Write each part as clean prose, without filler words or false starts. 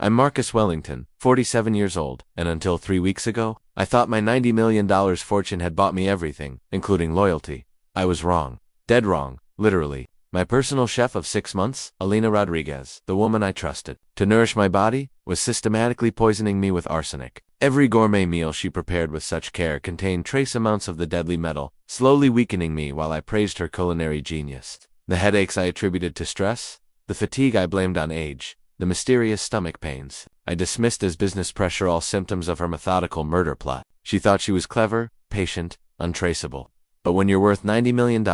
I'm Marcus Wellington, 47 years old, and until 3 weeks ago, I thought my $90 million fortune had bought me everything, including loyalty. I was wrong. Dead wrong, literally. My personal chef of 6 months, Elena Rodriguez, the woman I trusted to nourish my body, was systematically poisoning me with arsenic. Every gourmet meal she prepared with such care contained trace amounts of the deadly metal, slowly weakening me while I praised her culinary genius. The headaches I attributed to stress, the fatigue I blamed on age, the mysterious stomach pains I dismissed as business pressure, all symptoms of her methodical murder plot. She thought she was clever, patient, untraceable. But when you're worth $90 million,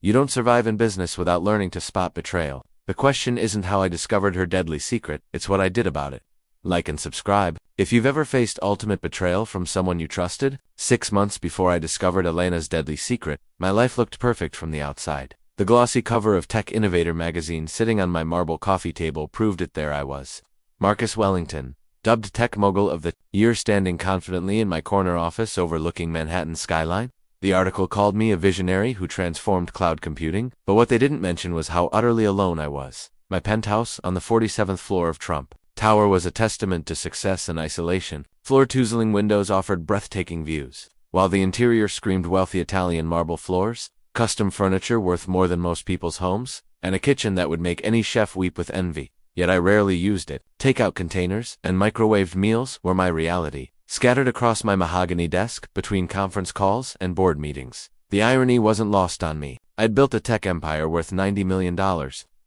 you don't survive in business without learning to spot betrayal. The question isn't how I discovered her deadly secret, it's what I did about it. Like and subscribe if you've ever faced ultimate betrayal from someone you trusted. 6 months before I discovered Elena's deadly secret, my life looked perfect from the outside. The glossy cover of Tech Innovator magazine sitting on my marble coffee table proved it. There I was, Marcus Wellington, dubbed Tech Mogul of the Year, standing confidently in my corner office overlooking Manhattan's skyline. The article called me a visionary who transformed cloud computing, but what they didn't mention was how utterly alone I was. My penthouse on the 47th floor of Trump Tower was a testament to success and isolation. Floor-toozling windows offered breathtaking views, while the interior screamed wealthy Italian marble floors, custom furniture worth more than most people's homes, and a kitchen that would make any chef weep with envy. Yet I rarely used it. Takeout containers and microwaved meals were my reality, scattered across my mahogany desk between conference calls and board meetings. The irony wasn't lost on me. I'd built a tech empire worth $90 million,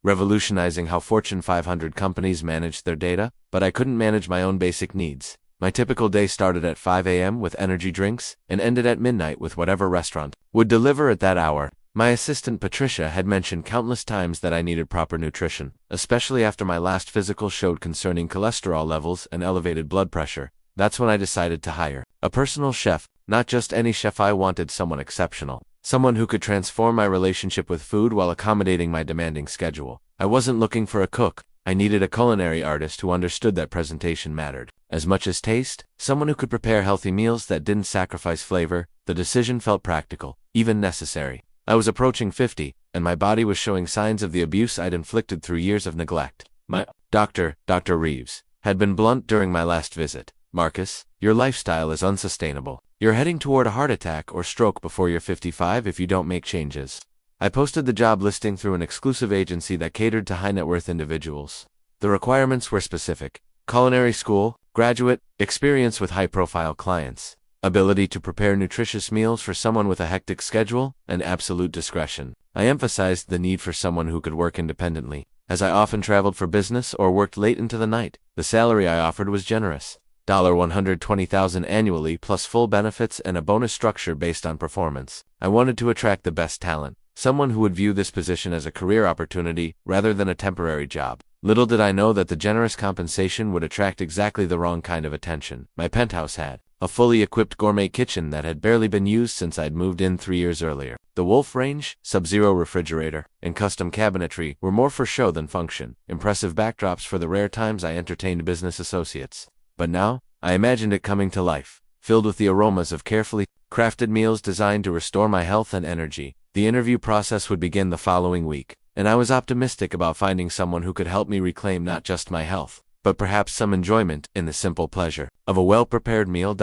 revolutionizing how Fortune 500 companies managed their data, but I couldn't manage my own basic needs. My typical day started at 5 a.m. with energy drinks and ended at midnight with whatever restaurant would deliver at that hour. My assistant Patricia had mentioned countless times that I needed proper nutrition, especially after my last physical showed concerning cholesterol levels and elevated blood pressure. That's when I decided to hire a personal chef. Not just any chef, I wanted someone exceptional. Someone who could transform my relationship with food while accommodating my demanding schedule. I wasn't looking for a cook. I needed a culinary artist who understood that presentation mattered as much as taste, someone who could prepare healthy meals that didn't sacrifice flavor. The decision felt practical, even necessary. I was approaching 50, and my body was showing signs of the abuse I'd inflicted through years of neglect. My doctor, Dr. Reeves, had been blunt during my last visit. Marcus, your lifestyle is unsustainable. You're heading toward a heart attack or stroke before you're 55 if you don't make changes. I posted the job listing through an exclusive agency that catered to high-net-worth individuals. The requirements were specific: culinary school, graduate, experience with high-profile clients, ability to prepare nutritious meals for someone with a hectic schedule, and absolute discretion. I emphasized the need for someone who could work independently, as I often traveled for business or worked late into the night. The salary I offered was generous. $120,000 annually plus full benefits and a bonus structure based on performance. I wanted to attract the best talent, someone who would view this position as a career opportunity rather than a temporary job. Little did I know that the generous compensation would attract exactly the wrong kind of attention. My penthouse had a fully equipped gourmet kitchen that had barely been used since I'd moved in 3 years earlier. The Wolf range, Sub-Zero refrigerator, and custom cabinetry were more for show than function, impressive backdrops for the rare times I entertained business associates. But now, I imagined it coming to life, filled with the aromas of carefully crafted meals designed to restore my health and energy. The interview process would begin the following week, and I was optimistic about finding someone who could help me reclaim not just my health, but perhaps some enjoyment in the simple pleasure of a well-prepared meal.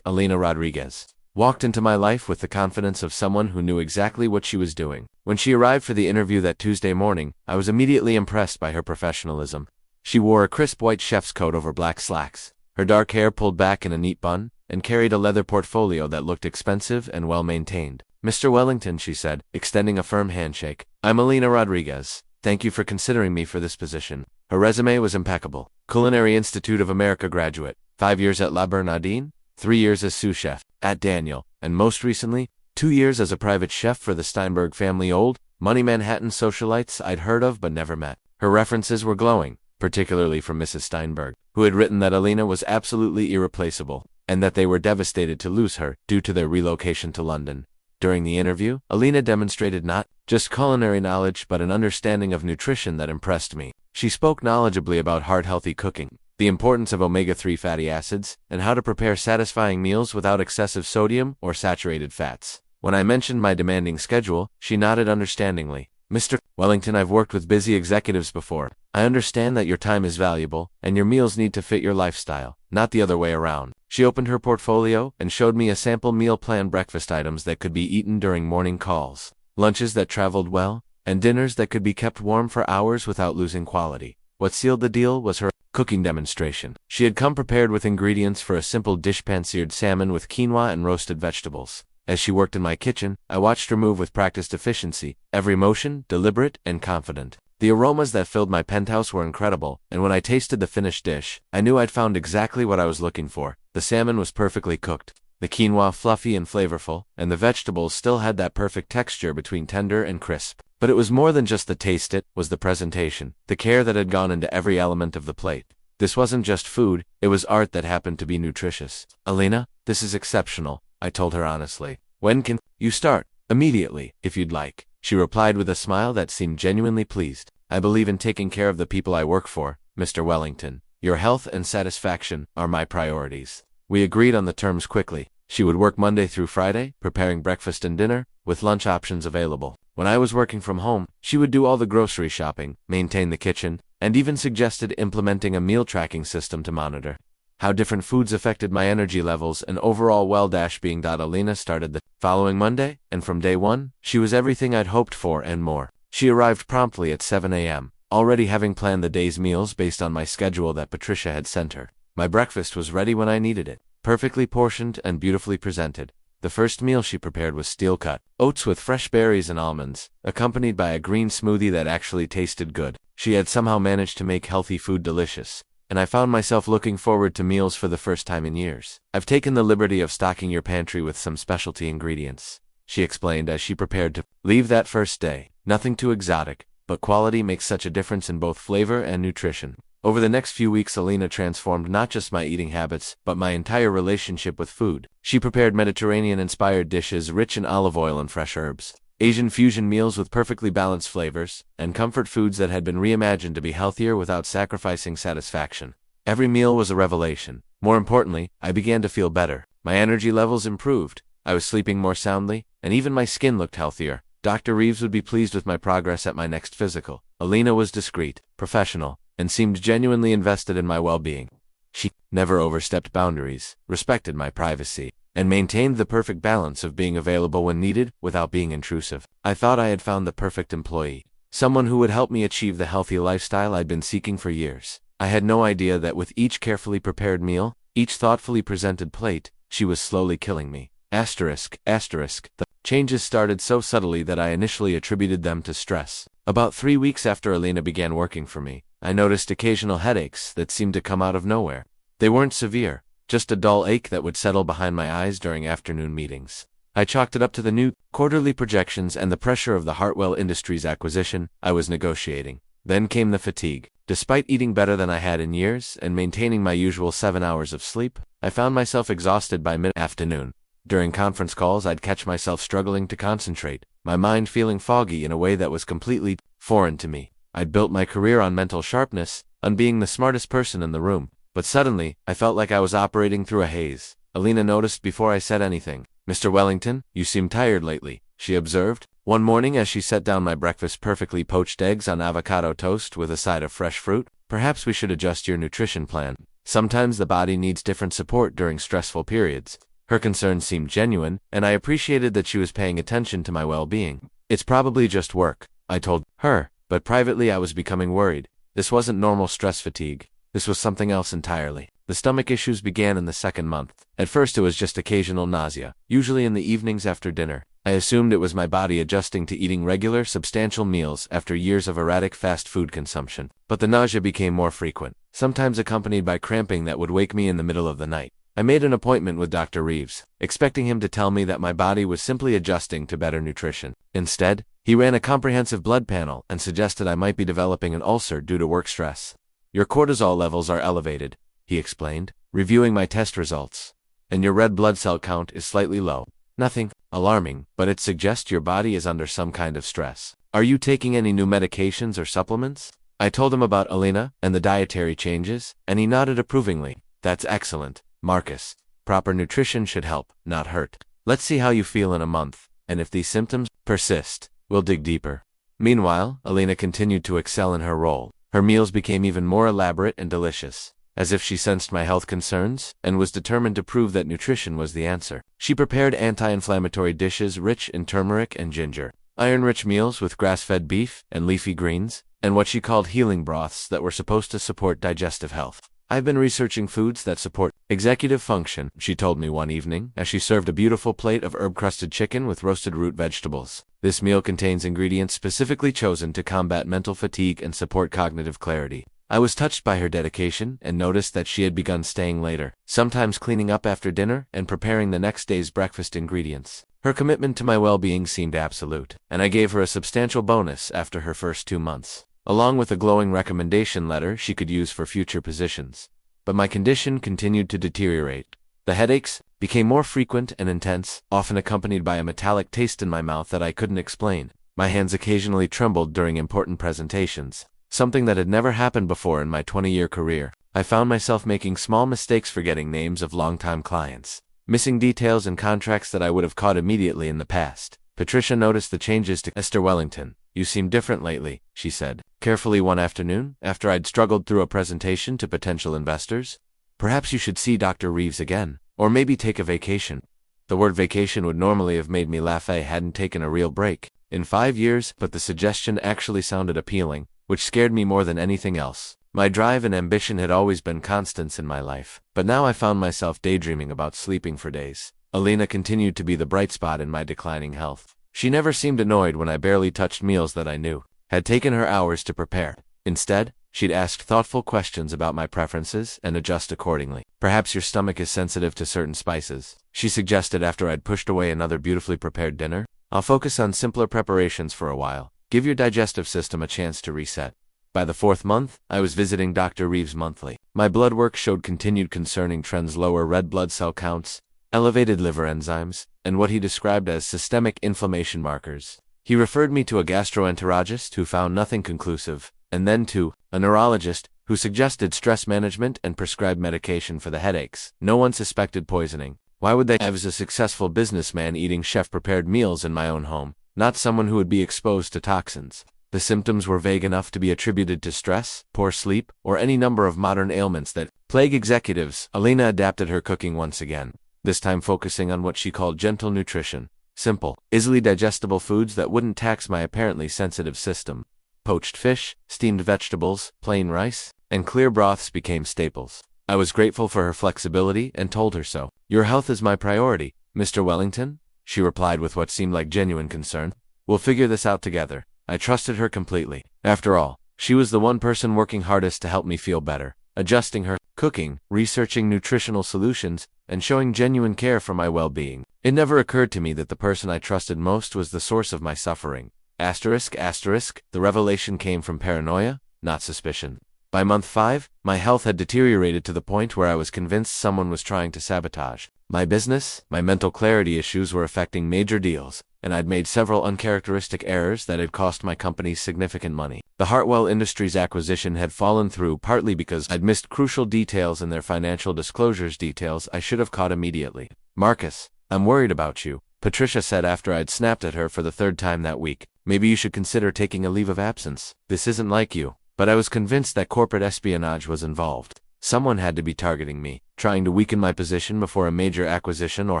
Elena Rodriguez walked into my life with the confidence of someone who knew exactly what she was doing. When she arrived for the interview that Tuesday morning, I was immediately impressed by her professionalism. She wore a crisp white chef's coat over black slacks, her dark hair pulled back in a neat bun, and carried a leather portfolio that looked expensive and well-maintained. "Mr. Wellington," she said, extending a firm handshake, "I'm Elena Rodriguez. Thank you for considering me for this position." Her resume was impeccable. Culinary Institute of America graduate, 5 years at La Bernardine, 3 years as sous chef at Daniel, and most recently, 2 years as a private chef for the Steinberg family. Old money Manhattan socialites I'd heard of but never met. Her references were glowing, particularly from Mrs. Steinberg, who had written that Elena was absolutely irreplaceable, and that they were devastated to lose her due to their relocation to London. During the interview, Elena demonstrated not just culinary knowledge but an understanding of nutrition that impressed me. She spoke knowledgeably about heart-healthy cooking, the importance of omega-3 fatty acids, and how to prepare satisfying meals without excessive sodium or saturated fats. When I mentioned my demanding schedule, she nodded understandingly. Mr. Wellington, I've worked with busy executives before. I understand that your time is valuable, and your meals need to fit your lifestyle, not the other way around. She opened her portfolio and showed me a sample meal plan: breakfast items that could be eaten during morning calls, lunches that traveled well, and dinners that could be kept warm for hours without losing quality. What sealed the deal was her cooking demonstration. She had come prepared with ingredients for a simple dish: pan-seared salmon with quinoa and roasted vegetables. As she worked in my kitchen, I watched her move with practiced efficiency, every motion deliberate and confident. The aromas that filled my penthouse were incredible, and when I tasted the finished dish, I knew I'd found exactly what I was looking for. The salmon was perfectly cooked, the quinoa fluffy and flavorful, and the vegetables still had that perfect texture between tender and crisp. But it was more than just the taste, it was the presentation, the care that had gone into every element of the plate. This wasn't just food, it was art that happened to be nutritious. Elena, this is exceptional, I told her honestly. When can you start? Immediately, if you'd like, she replied with a smile that seemed genuinely pleased. I believe in taking care of the people I work for, Mr. Wellington. Your health and satisfaction are my priorities. We agreed on the terms quickly. She would work Monday through Friday, preparing breakfast and dinner, with lunch options available. When I was working from home, she would do all the grocery shopping, maintain the kitchen, and even suggested implementing a meal tracking system to monitor how different foods affected my energy levels and overall well-being. Elena started the following Monday, and from day one, she was everything I'd hoped for and more. She arrived promptly at 7 a.m., already having planned the day's meals based on my schedule that Patricia had sent her. My breakfast was ready when I needed it, perfectly portioned and beautifully presented. The first meal she prepared was steel-cut oats with fresh berries and almonds, accompanied by a green smoothie that actually tasted good. She had somehow managed to make healthy food delicious, and I found myself looking forward to meals for the first time in years. I've taken the liberty of stocking your pantry with some specialty ingredients, she explained as she prepared to leave that first day. Nothing too exotic, but quality makes such a difference in both flavor and nutrition. Over the next few weeks, Elena transformed not just my eating habits, but my entire relationship with food. She prepared Mediterranean-inspired dishes rich in olive oil and fresh herbs, Asian fusion meals with perfectly balanced flavors, and comfort foods that had been reimagined to be healthier without sacrificing satisfaction. Every meal was a revelation. More importantly, I began to feel better. My energy levels improved, I was sleeping more soundly, and even my skin looked healthier. Dr. Reeves would be pleased with my progress at my next physical. Elena was discreet, professional, and seemed genuinely invested in my well-being. She never overstepped boundaries, respected my privacy, and maintained the perfect balance of being available when needed without being intrusive. I thought I had found the perfect employee, someone who would help me achieve the healthy lifestyle I'd been seeking for years. I had no idea that with each carefully prepared meal, each thoughtfully presented plate, she was slowly killing me. The changes started so subtly that I initially attributed them to stress. About 3 weeks after Elena began working for me, I noticed occasional headaches that seemed to come out of nowhere. They weren't severe, just a dull ache that would settle behind my eyes during afternoon meetings. I chalked it up to the new quarterly projections and the pressure of the Hartwell Industries acquisition I was negotiating. Then came the fatigue. Despite eating better than I had in years and maintaining my usual 7 hours of sleep, I found myself exhausted by mid-afternoon. During conference calls, I'd catch myself struggling to concentrate, my mind feeling foggy in a way that was completely foreign to me. I'd built my career on mental sharpness, on being the smartest person in the room, but suddenly, I felt like I was operating through a haze. Elena noticed before I said anything. "Mr. Wellington, you seem tired lately," she observed. One morning as she set down my breakfast: perfectly poached eggs on avocado toast with a side of fresh fruit. "Perhaps we should adjust your nutrition plan. Sometimes the body needs different support during stressful periods." Her concern seemed genuine, and I appreciated that she was paying attention to my well-being. "It's probably just work," I told her, but privately I was becoming worried. This wasn't normal stress fatigue. This was something else entirely. The stomach issues began in the second month. At first it was just occasional nausea, usually in the evenings after dinner. I assumed it was my body adjusting to eating regular, substantial meals after years of erratic fast food consumption. But the nausea became more frequent, sometimes accompanied by cramping that would wake me in the middle of the night. I made an appointment with Dr. Reeves, expecting him to tell me that my body was simply adjusting to better nutrition. Instead, he ran a comprehensive blood panel and suggested I might be developing an ulcer due to work stress. "Your cortisol levels are elevated," he explained, reviewing my test results, "and your red blood cell count is slightly low. Nothing alarming, but it suggests your body is under some kind of stress. Are you taking any new medications or supplements?" I told him about Elena and the dietary changes, and he nodded approvingly. "That's excellent, Marcus. Proper nutrition should help, not hurt. Let's see how you feel in a month, and if these symptoms persist, we'll dig deeper." Meanwhile, Elena continued to excel in her role. Her meals became even more elaborate and delicious, as if she sensed my health concerns and was determined to prove that nutrition was the answer. She prepared anti-inflammatory dishes rich in turmeric and ginger, iron-rich meals with grass-fed beef and leafy greens, and what she called healing broths that were supposed to support digestive health. I've been researching foods that support executive function, she told me one evening, as she served a beautiful plate of herb-crusted chicken with roasted root vegetables. This meal contains ingredients specifically chosen to combat mental fatigue and support cognitive clarity. I was touched by her dedication and noticed that she had begun staying later, sometimes cleaning up after dinner and preparing the next day's breakfast ingredients. Her commitment to my well-being seemed absolute, and I gave her a substantial bonus after her first 2 months, along with a glowing recommendation letter she could use for future positions. But my condition continued to deteriorate. The headaches became more frequent and intense, often accompanied by a metallic taste in my mouth that I couldn't explain. My hands occasionally trembled during important presentations, something that had never happened before in my 20-year career. I found myself making small mistakes, forgetting names of longtime clients, missing details in contracts that I would have caught immediately in the past. Patricia noticed the changes to Mr. Wellington. "You seem different lately," she said, carefully one afternoon, after I'd struggled through a presentation to potential investors. "Perhaps you should see Dr. Reeves again, or maybe take a vacation." The word vacation would normally have made me laugh. I hadn't taken a real break in 5 years, but the suggestion actually sounded appealing, which scared me more than anything else. My drive and ambition had always been constants in my life, but now I found myself daydreaming about sleeping for days. Elena continued to be the bright spot in my declining health. She never seemed annoyed when I barely touched meals that I knew had taken her hours to prepare. Instead, she'd ask thoughtful questions about my preferences and adjust accordingly. "Perhaps your stomach is sensitive to certain spices," she suggested after I'd pushed away another beautifully prepared dinner. "I'll focus on simpler preparations for a while. Give your digestive system a chance to reset." By the 4th month, I was visiting Dr. Reeves monthly. My blood work showed continued concerning trends: lower red blood cell counts, elevated liver enzymes, and what he described as systemic inflammation markers. He referred me to a gastroenterologist who found nothing conclusive, and then to a neurologist who suggested stress management and prescribed medication for the headaches. No one suspected poisoning. Why would they? I was a successful businessman eating chef-prepared meals in my own home, not someone who would be exposed to toxins. The symptoms were vague enough to be attributed to stress, poor sleep, or any number of modern ailments that plague executives. Elena adapted her cooking once again, this time focusing on what she called gentle nutrition. Simple, easily digestible foods that wouldn't tax my apparently sensitive system. Poached fish, steamed vegetables, plain rice, and clear broths became staples. I was grateful for her flexibility and told her so. "Your health is my priority, Mr. Wellington," she replied with what seemed like genuine concern. "We'll figure this out together." I trusted her completely. After all, she was the one person working hardest to help me feel better, adjusting her cooking, researching nutritional solutions, and showing genuine care for my well-being. It never occurred to me that the person I trusted most was the source of my suffering. The revelation came from paranoia, not suspicion. By month 5, my health had deteriorated to the point where I was convinced someone was trying to sabotage my business. My mental clarity issues were affecting major deals, and I'd made several uncharacteristic errors that had cost my company significant money. The Hartwell Industries acquisition had fallen through partly because I'd missed crucial details in their financial disclosures, details I should have caught immediately. "Marcus, I'm worried about you," Patricia said after I'd snapped at her for the 3rd time that week. "Maybe you should consider taking a leave of absence. This isn't like you." But I was convinced that corporate espionage was involved. Someone had to be targeting me, trying to weaken my position before a major acquisition or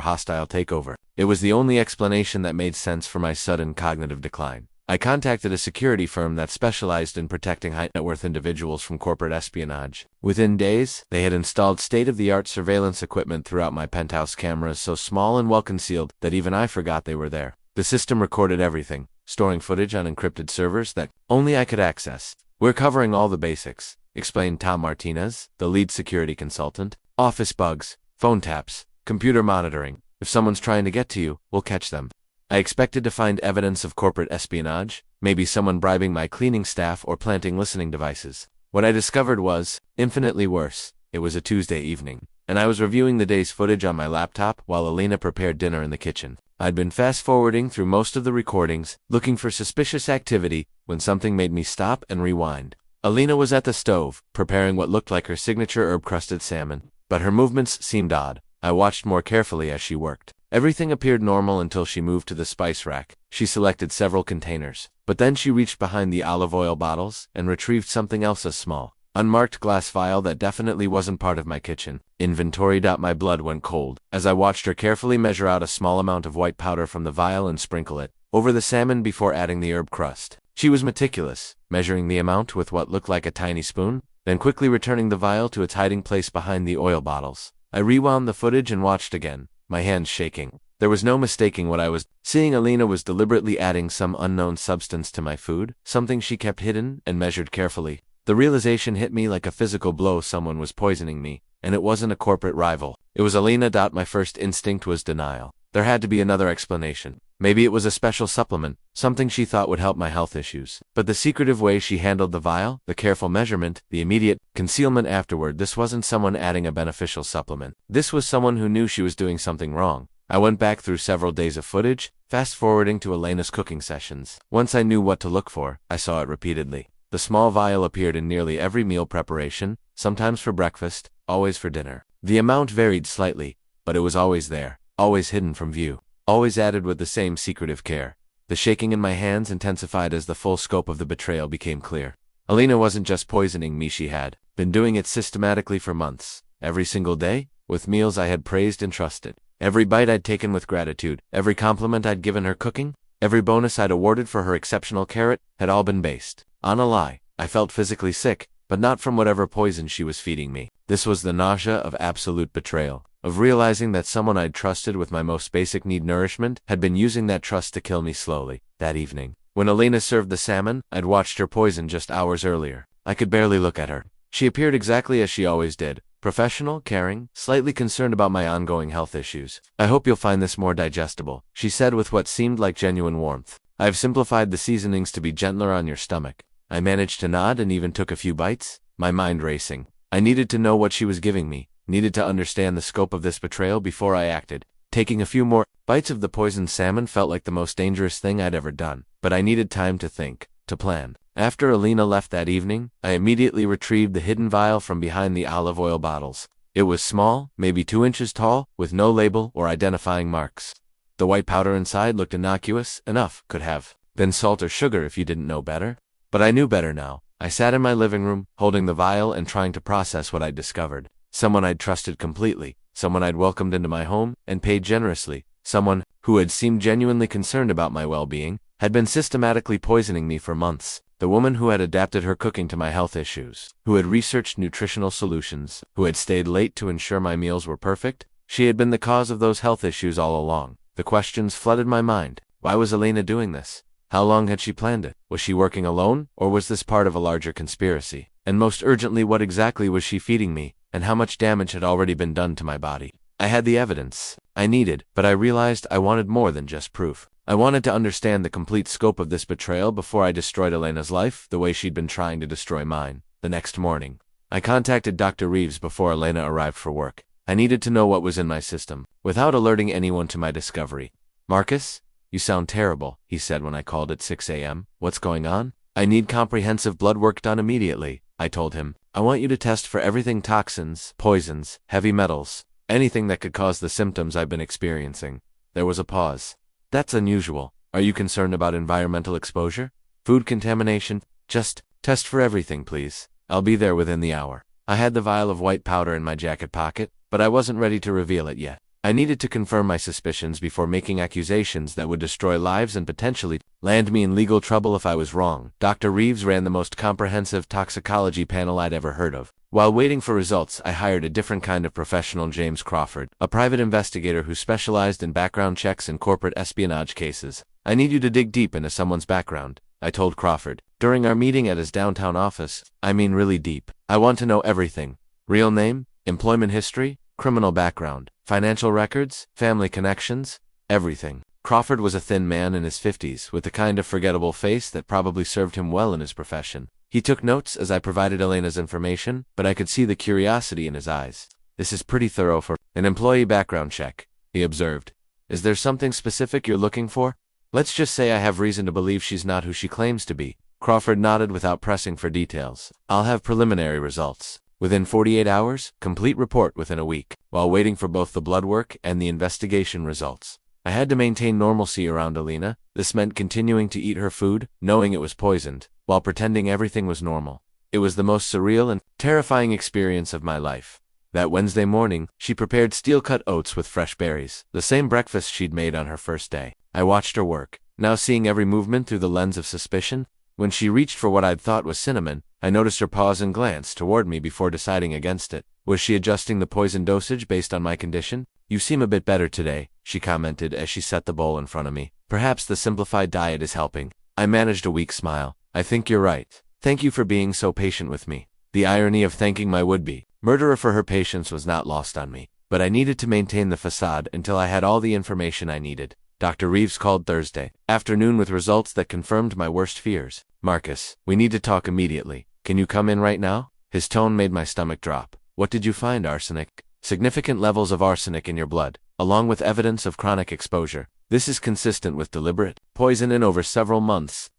hostile takeover. It was the only explanation that made sense for my sudden cognitive decline. I contacted a security firm that specialized in protecting high-net-worth individuals from corporate espionage. Within days, they had installed state-of-the-art surveillance equipment throughout my penthouse, cameras so small and well-concealed that even I forgot they were there. The system recorded everything, storing footage on encrypted servers that only I could access. "We're covering all the basics," explained Tom Martinez, the lead security consultant. "Office bugs, phone taps, computer monitoring. If someone's trying to get to you, we'll catch them." I expected to find evidence of corporate espionage, maybe someone bribing my cleaning staff or planting listening devices. What I discovered was infinitely worse. It was a Tuesday evening, and I was reviewing the day's footage on my laptop while Elena prepared dinner in the kitchen. I'd been fast-forwarding through most of the recordings, looking for suspicious activity, when something made me stop and rewind. Elena was at the stove, preparing what looked like her signature herb-crusted salmon, but her movements seemed odd. I watched more carefully as she worked. Everything appeared normal until she moved to the spice rack. She selected several containers, but then she reached behind the olive oil bottles and retrieved something else, a small, unmarked glass vial that definitely wasn't part of my kitchen inventory. My blood went cold as I watched her carefully measure out a small amount of white powder from the vial and sprinkle it over the salmon before adding the herb crust. She was meticulous, measuring the amount with what looked like a tiny spoon, then quickly returning the vial to its hiding place behind the oil bottles. I rewound the footage and watched again, my hands shaking. There was no mistaking what I was seeing. Elena was deliberately adding some unknown substance to my food, something she kept hidden and measured carefully. The realization hit me like a physical blow. Someone was poisoning me, and it wasn't a corporate rival. It was Elena. My first instinct was denial. There had to be another explanation. Maybe it was a special supplement, something she thought would help my health issues. But the secretive way she handled the vial, the careful measurement, the immediate concealment afterward, this wasn't someone adding a beneficial supplement. This was someone who knew she was doing something wrong. I went back through several days of footage, fast-forwarding to Elena's cooking sessions. Once I knew what to look for, I saw it repeatedly. The small vial appeared in nearly every meal preparation, sometimes for breakfast, always for dinner. The amount varied slightly, but it was always there, always hidden from view, always added with the same secretive care. The shaking in my hands intensified as the full scope of the betrayal became clear. Elena wasn't just poisoning me, she had been doing it systematically for months, every single day, with meals I had praised and trusted. Every bite I'd taken with gratitude, every compliment I'd given her cooking, every bonus I'd awarded for her exceptional carrot, had all been based on a lie. I felt physically sick, but not from whatever poison she was feeding me. This was the nausea of absolute betrayal, of realizing that someone I'd trusted with my most basic need, nourishment, had been using that trust to kill me slowly. That evening, when Elena served the salmon, I'd watched her poison just hours earlier. I could barely look at her. She appeared exactly as she always did. Professional, caring, slightly concerned about my ongoing health issues. I hope you'll find this more digestible, she said with what seemed like genuine warmth. I've simplified the seasonings to be gentler on your stomach. I managed to nod and even took a few bites, my mind racing. I needed to know what she was giving me, needed to understand the scope of this betrayal before I acted. Taking a few more bites of the poisoned salmon felt like the most dangerous thing I'd ever done, but I needed time to think, to plan. After Elena left that evening, I immediately retrieved the hidden vial from behind the olive oil bottles. It was small, maybe 2 inches tall, with no label or identifying marks. The white powder inside looked innocuous enough, could have been salt or sugar if you didn't know better. But I knew better now. I sat in my living room, holding the vial and trying to process what I'd discovered. Someone I'd trusted completely, someone I'd welcomed into my home and paid generously, someone who had seemed genuinely concerned about my well-being, had been systematically poisoning me for months. The woman who had adapted her cooking to my health issues, who had researched nutritional solutions, who had stayed late to ensure my meals were perfect, she had been the cause of those health issues all along. The questions flooded my mind. Why was Elena doing this? How long had she planned it? Was she working alone, or was this part of a larger conspiracy? And most urgently, what exactly was she feeding me, and how much damage had already been done to my body? I had the evidence I needed, but I realized I wanted more than just proof. I wanted to understand the complete scope of this betrayal before I destroyed Elena's life the way she'd been trying to destroy mine. The next morning, I contacted Dr. Reeves before Elena arrived for work. I needed to know what was in my system, without alerting anyone to my discovery. Marcus? You sound terrible, he said when I called at 6 a.m. What's going on? I need comprehensive blood work done immediately, I told him. I want you to test for everything: toxins, poisons, heavy metals, anything that could cause the symptoms I've been experiencing. There was a pause. That's unusual. Are you concerned about environmental exposure? Food contamination? Just test for everything, please. I'll be there within the hour. I had the vial of white powder in my jacket pocket, but I wasn't ready to reveal it yet. I needed to confirm my suspicions before making accusations that would destroy lives and potentially land me in legal trouble if I was wrong. Dr. Reeves ran the most comprehensive toxicology panel I'd ever heard of. While waiting for results, I hired a different kind of professional, James Crawford, a private investigator who specialized in background checks and corporate espionage cases. I need you to dig deep into someone's background, I told Crawford. During our meeting at his downtown office, I mean really deep. I want to know everything. Real name, employment history, criminal background, financial records, family connections, everything. Crawford was a thin man in his 50s, with the kind of forgettable face that probably served him well in his profession. He took notes as I provided Elena's information, but I could see the curiosity in his eyes. This is pretty thorough for an employee background check, he observed. Is there something specific you're looking for? Let's just say I have reason to believe she's not who she claims to be. Crawford nodded without pressing for details. I'll have preliminary results. Within 48 hours, complete report within a week, while waiting for both the blood work and the investigation results. I had to maintain normalcy around Elena. This meant continuing to eat her food, knowing it was poisoned, while pretending everything was normal. It was the most surreal and terrifying experience of my life. That Wednesday morning, she prepared steel-cut oats with fresh berries, the same breakfast she'd made on her first day. I watched her work, now seeing every movement through the lens of suspicion. When she reached for what I'd thought was cinnamon, I noticed her pause and glance toward me before deciding against it. Was she adjusting the poison dosage based on my condition? "You seem a bit better today," she commented as she set the bowl in front of me. "Perhaps the simplified diet is helping." I managed a weak smile. "I think you're right. Thank you for being so patient with me." The irony of thanking my would-be murderer for her patience was not lost on me, but I needed to maintain the facade until I had all the information I needed. Dr. Reeves called Thursday afternoon with results that confirmed my worst fears. "Marcus, we need to talk immediately. Can you come in right now?" His tone made my stomach drop. "What did you find, Arsenic?" "Significant levels of arsenic in your blood, along with evidence of chronic exposure. This is consistent with deliberate poison in over several months."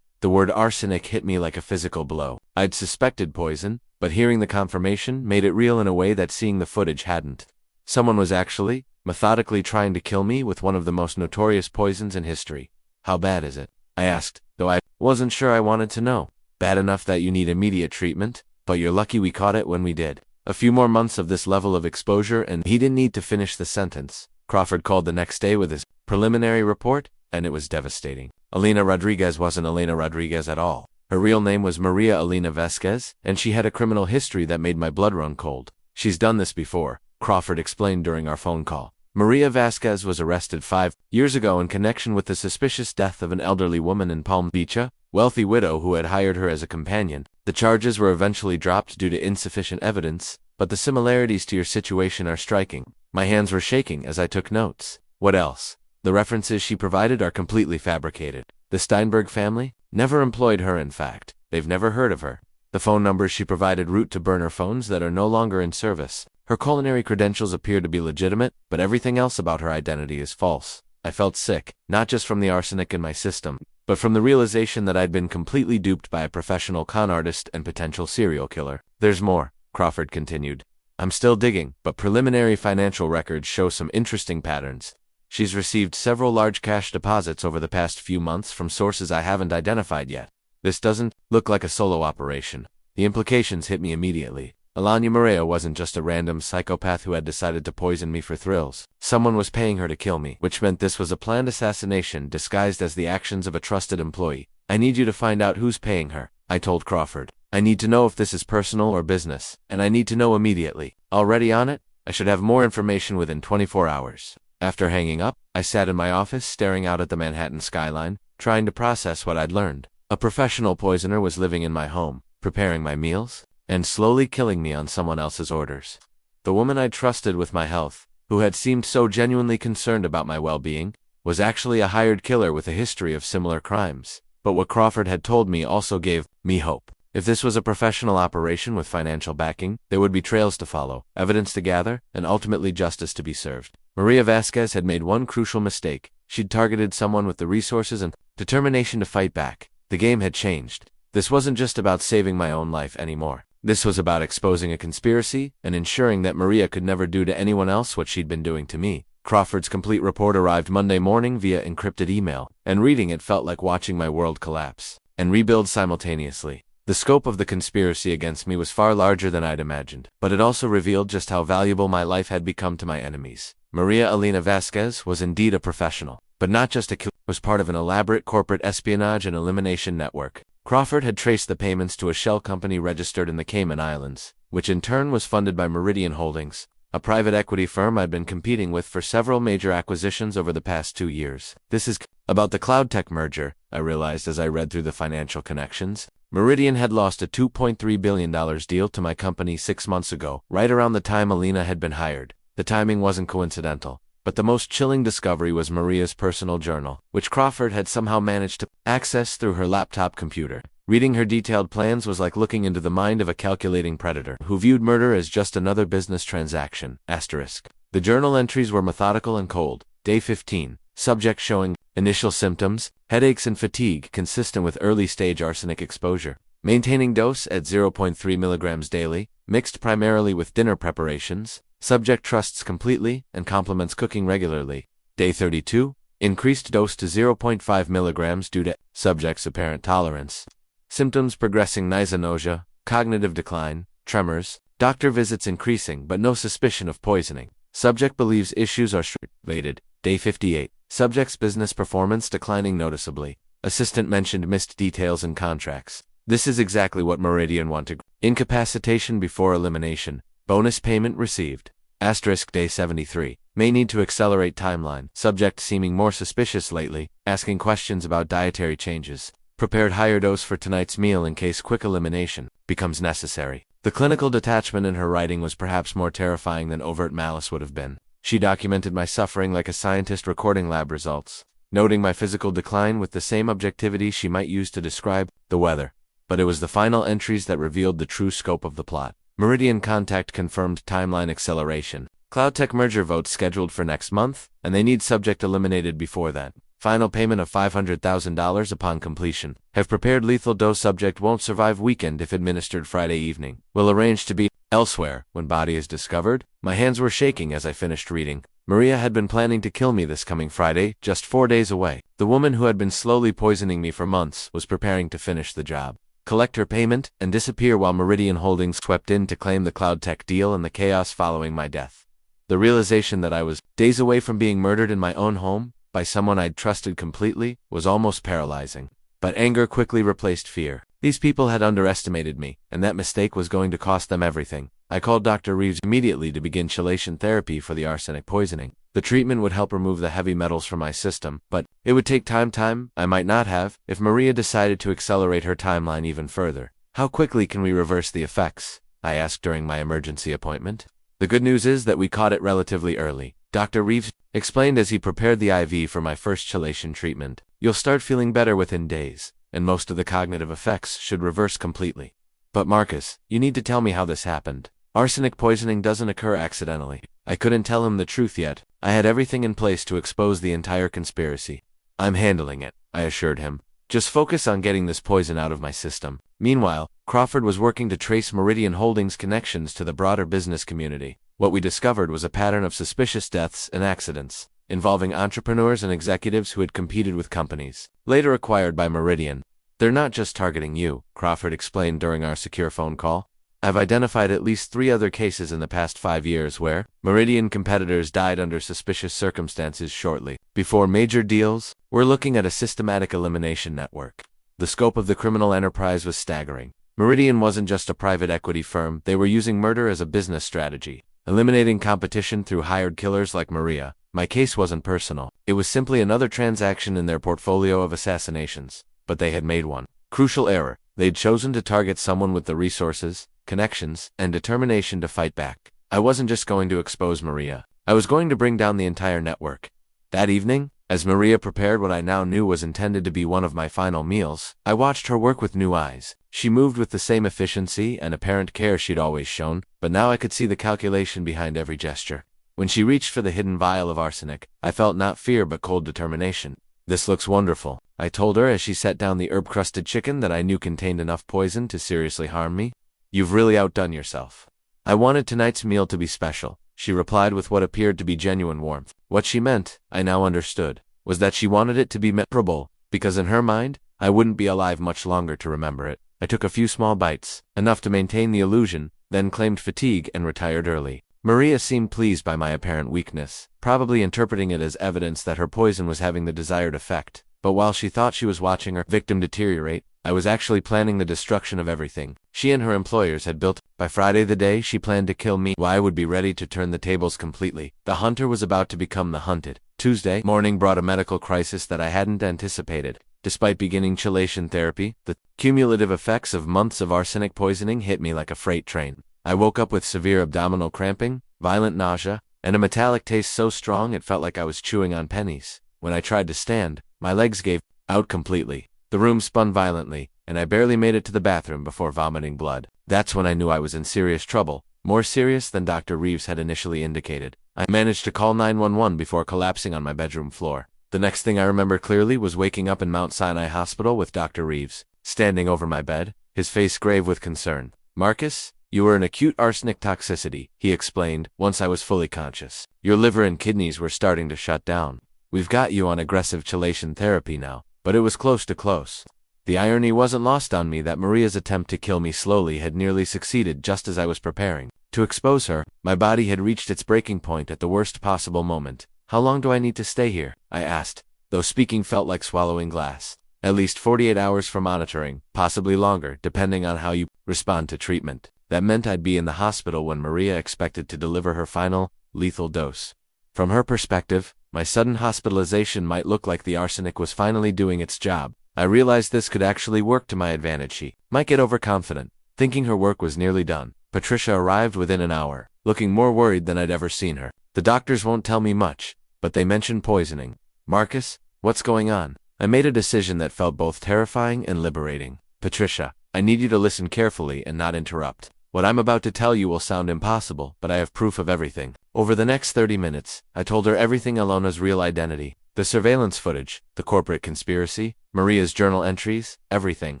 The word arsenic hit me like a physical blow. I'd suspected poison, but hearing the confirmation made it real in a way that seeing the footage hadn't. Someone was actually, methodically trying to kill me with one of the most notorious poisons in history. "How bad is it?" I asked, though I wasn't sure I wanted to know. "Bad enough that you need immediate treatment, but you're lucky we caught it when we did. A few more months of this level of exposure and..." He didn't need to finish the sentence. Crawford called the next day with his preliminary report, and it was devastating. Elena Rodriguez wasn't Elena Rodriguez at all. Her real name was Maria Elena Vasquez, and she had a criminal history that made my blood run cold. "She's done this before," Crawford explained during our phone call. "Maria Vasquez was arrested 5 years ago in connection with the suspicious death of an elderly woman in Palm Beach, a wealthy widow who had hired her as a companion. The charges were eventually dropped due to insufficient evidence, but the similarities to your situation are striking." My hands were shaking as I took notes. "What else?" "The references she provided are completely fabricated. The Steinberg family never employed her, in fact. They've never heard of her. The phone numbers she provided route to burner phones that are no longer in service. Her culinary credentials appear to be legitimate, but everything else about her identity is false." I felt sick, not just from the arsenic in my system, but from the realization that I'd been completely duped by a professional con artist and potential serial killer. "There's more," Crawford continued. "I'm still digging, but preliminary financial records show some interesting patterns. She's received several large cash deposits over the past few months from sources I haven't identified yet. This doesn't look like a solo operation." The implications hit me immediately. Elena Maria wasn't just a random psychopath who had decided to poison me for thrills. Someone was paying her to kill me, which meant this was a planned assassination disguised as the actions of a trusted employee. "I need you to find out who's paying her," I told Crawford. "I need to know if this is personal or business, and I need to know immediately." "Already on it? I should have more information within 24 hours. After hanging up, I sat in my office staring out at the Manhattan skyline, trying to process what I'd learned. A professional poisoner was living in my home, preparing my meals, and slowly killing me on someone else's orders. The woman I trusted with my health, who had seemed so genuinely concerned about my well-being, was actually a hired killer with a history of similar crimes. But what Crawford had told me also gave me hope. If this was a professional operation with financial backing, there would be trails to follow, evidence to gather, and ultimately justice to be served. Maria Vasquez had made one crucial mistake. She'd targeted someone with the resources and determination to fight back. The game had changed. This wasn't just about saving my own life anymore. This was about exposing a conspiracy and ensuring that Maria could never do to anyone else what she'd been doing to me. Crawford's complete report arrived Monday morning via encrypted email, and reading it felt like watching my world collapse and rebuild simultaneously. The scope of the conspiracy against me was far larger than I'd imagined, but it also revealed just how valuable my life had become to my enemies. Maria Elena Vasquez was indeed a professional, but not just a killer. Was part of an elaborate corporate espionage and elimination network. Crawford had traced the payments to a shell company registered in the Cayman Islands, which in turn was funded by Meridian Holdings, a private equity firm I'd been competing with for several major acquisitions over the past 2 years. This is about the cloud tech merger, I realized as I read through the financial connections. Meridian had lost a $2.3 billion deal to my company 6 months ago, right around the time Elena had been hired. The timing wasn't coincidental. But the most chilling discovery was Maria's personal journal, which Crawford had somehow managed to access through her laptop computer. Reading her detailed plans was like looking into the mind of a calculating predator who viewed murder as just another business transaction. Asterisk. The journal entries were methodical and cold. Day 15. Subject showing initial symptoms, headaches and fatigue consistent with early-stage arsenic exposure. Maintaining dose at 0.3 milligrams daily. mixed primarily with dinner preparations. Subject trusts completely and complements cooking regularly. Day 32, increased dose to 0.5 milligrams due to subject's apparent tolerance. Symptoms progressing: nausea, cognitive decline, tremors, doctor visits increasing but no suspicion of poisoning. Subject believes issues are related. Day 58, subject's business performance declining noticeably. Assistant mentioned missed details in contracts. This is exactly what Meridian wanted. Incapacitation before elimination. Bonus payment received. Asterisk day 73. May need to accelerate timeline. Subject seeming more suspicious lately, asking questions about dietary changes. Prepared higher dose for tonight's meal in case quick elimination becomes necessary. The clinical detachment in her writing was perhaps more terrifying than overt malice would have been. She documented my suffering like a scientist recording lab results, noting my physical decline with the same objectivity she might use to describe the weather. But it was the final entries that revealed the true scope of the plot. Meridian contact confirmed timeline acceleration. CloudTech merger vote scheduled for next month, and they need subject eliminated before that. Final payment of $500,000 upon completion. Have prepared lethal dose. Subject won't survive weekend if administered Friday evening. Will arrange to be elsewhere when body is discovered. My hands were shaking as I finished reading. Maria had been planning to kill me this coming Friday, just 4 days away. The woman who had been slowly poisoning me for months was preparing to finish the job, collect her payment, and disappear while Meridian Holdings swept in to claim the CloudTech deal and the chaos following my death. The realization that I was days away from being murdered in my own home by someone I'd trusted completely was almost paralyzing. But anger quickly replaced fear. These people had underestimated me, and that mistake was going to cost them everything. I called Dr. Reeves immediately to begin chelation therapy for the arsenic poisoning. The treatment would help remove the heavy metals from my system, but it would take time I might not have if Maria decided to accelerate her timeline even further. How quickly can we reverse the effects? I asked during my emergency appointment. The good news is that we caught it relatively early. Dr. Reeves explained as he prepared the IV for my first chelation treatment. You'll start feeling better within days, and most of the cognitive effects should reverse completely. But Marcus, you need to tell me how this happened. Arsenic poisoning doesn't occur accidentally. I couldn't tell him the truth yet. I had everything in place to expose the entire conspiracy. I'm handling it, I assured him. Just focus on getting this poison out of my system. Meanwhile, Crawford was working to trace Meridian Holdings' connections to the broader business community. What we discovered was a pattern of suspicious deaths and accidents, involving entrepreneurs and executives who had competed with companies later acquired by Meridian. They're not just targeting you, Crawford explained during our secure phone call. I've identified at least 3 other cases in the past 5 years where Meridian competitors died under suspicious circumstances shortly before major deals. We're looking at a systematic elimination network. The scope of the criminal enterprise was staggering. Meridian wasn't just a private equity firm, they were using murder as a business strategy, eliminating competition through hired killers like Maria. My case wasn't personal. It was simply another transaction in their portfolio of assassinations. But they had made one crucial error. They'd chosen to target someone with the resources, connections, and determination to fight back. I wasn't just going to expose Maria. I was going to bring down the entire network. That evening, as Maria prepared what I now knew was intended to be one of my final meals, I watched her work with new eyes. She moved with the same efficiency and apparent care she'd always shown, but now I could see the calculation behind every gesture. When she reached for the hidden vial of arsenic, I felt not fear but cold determination. This looks wonderful, I told her as she set down the herb-crusted chicken that I knew contained enough poison to seriously harm me. You've really outdone yourself. I wanted tonight's meal to be special, she replied with what appeared to be genuine warmth. What she meant, I now understood, was that she wanted it to be memorable, because in her mind, I wouldn't be alive much longer to remember it. I took a few small bites, enough to maintain the illusion, then claimed fatigue and retired early. Maria seemed pleased by my apparent weakness, probably interpreting it as evidence that her poison was having the desired effect. But while she thought she was watching her victim deteriorate, I was actually planning the destruction of everything she and her employers had built. By Friday, the day she planned to kill me, I would be ready to turn the tables completely. The hunter was about to become the hunted. Tuesday morning brought a medical crisis that I hadn't anticipated. Despite beginning chelation therapy, the cumulative effects of months of arsenic poisoning hit me like a freight train. I woke up with severe abdominal cramping, violent nausea, and a metallic taste so strong it felt like I was chewing on pennies. When I tried to stand, my legs gave out completely. The room spun violently, and I barely made it to the bathroom before vomiting blood. That's when I knew I was in serious trouble, more serious than Dr. Reeves had initially indicated. I managed to call 911 before collapsing on my bedroom floor. The next thing I remember clearly was waking up in Mount Sinai Hospital with Dr. Reeves, standing over my bed, his face grave with concern. Marcus, You were in acute arsenic toxicity, he explained, once I was fully conscious. Your liver and kidneys were starting to shut down. We've got you on aggressive chelation therapy now, but it was close to close. The irony wasn't lost on me that Maria's attempt to kill me slowly had nearly succeeded just as I was preparing to expose her. My body had reached its breaking point at the worst possible moment. How long do I need to stay here? I asked, though speaking felt like swallowing glass. At least 48 hours for monitoring, possibly longer, depending on how you respond to treatment. That meant I'd be in the hospital when Maria expected to deliver her final, lethal dose. From her perspective, my sudden hospitalization might look like the arsenic was finally doing its job. I realized this could actually work to my advantage. She might get overconfident, thinking her work was nearly done. Patricia arrived within an hour, looking more worried than I'd ever seen her. The doctors won't tell me much, but they mentioned poisoning. Marcus, what's going on? I made a decision that felt both terrifying and liberating. Patricia, I need you to listen carefully and not interrupt. What I'm about to tell you will sound impossible, but I have proof of everything. Over the next 30 minutes, I told her everything: Elena's real identity, the surveillance footage, the corporate conspiracy, Maria's journal entries, everything.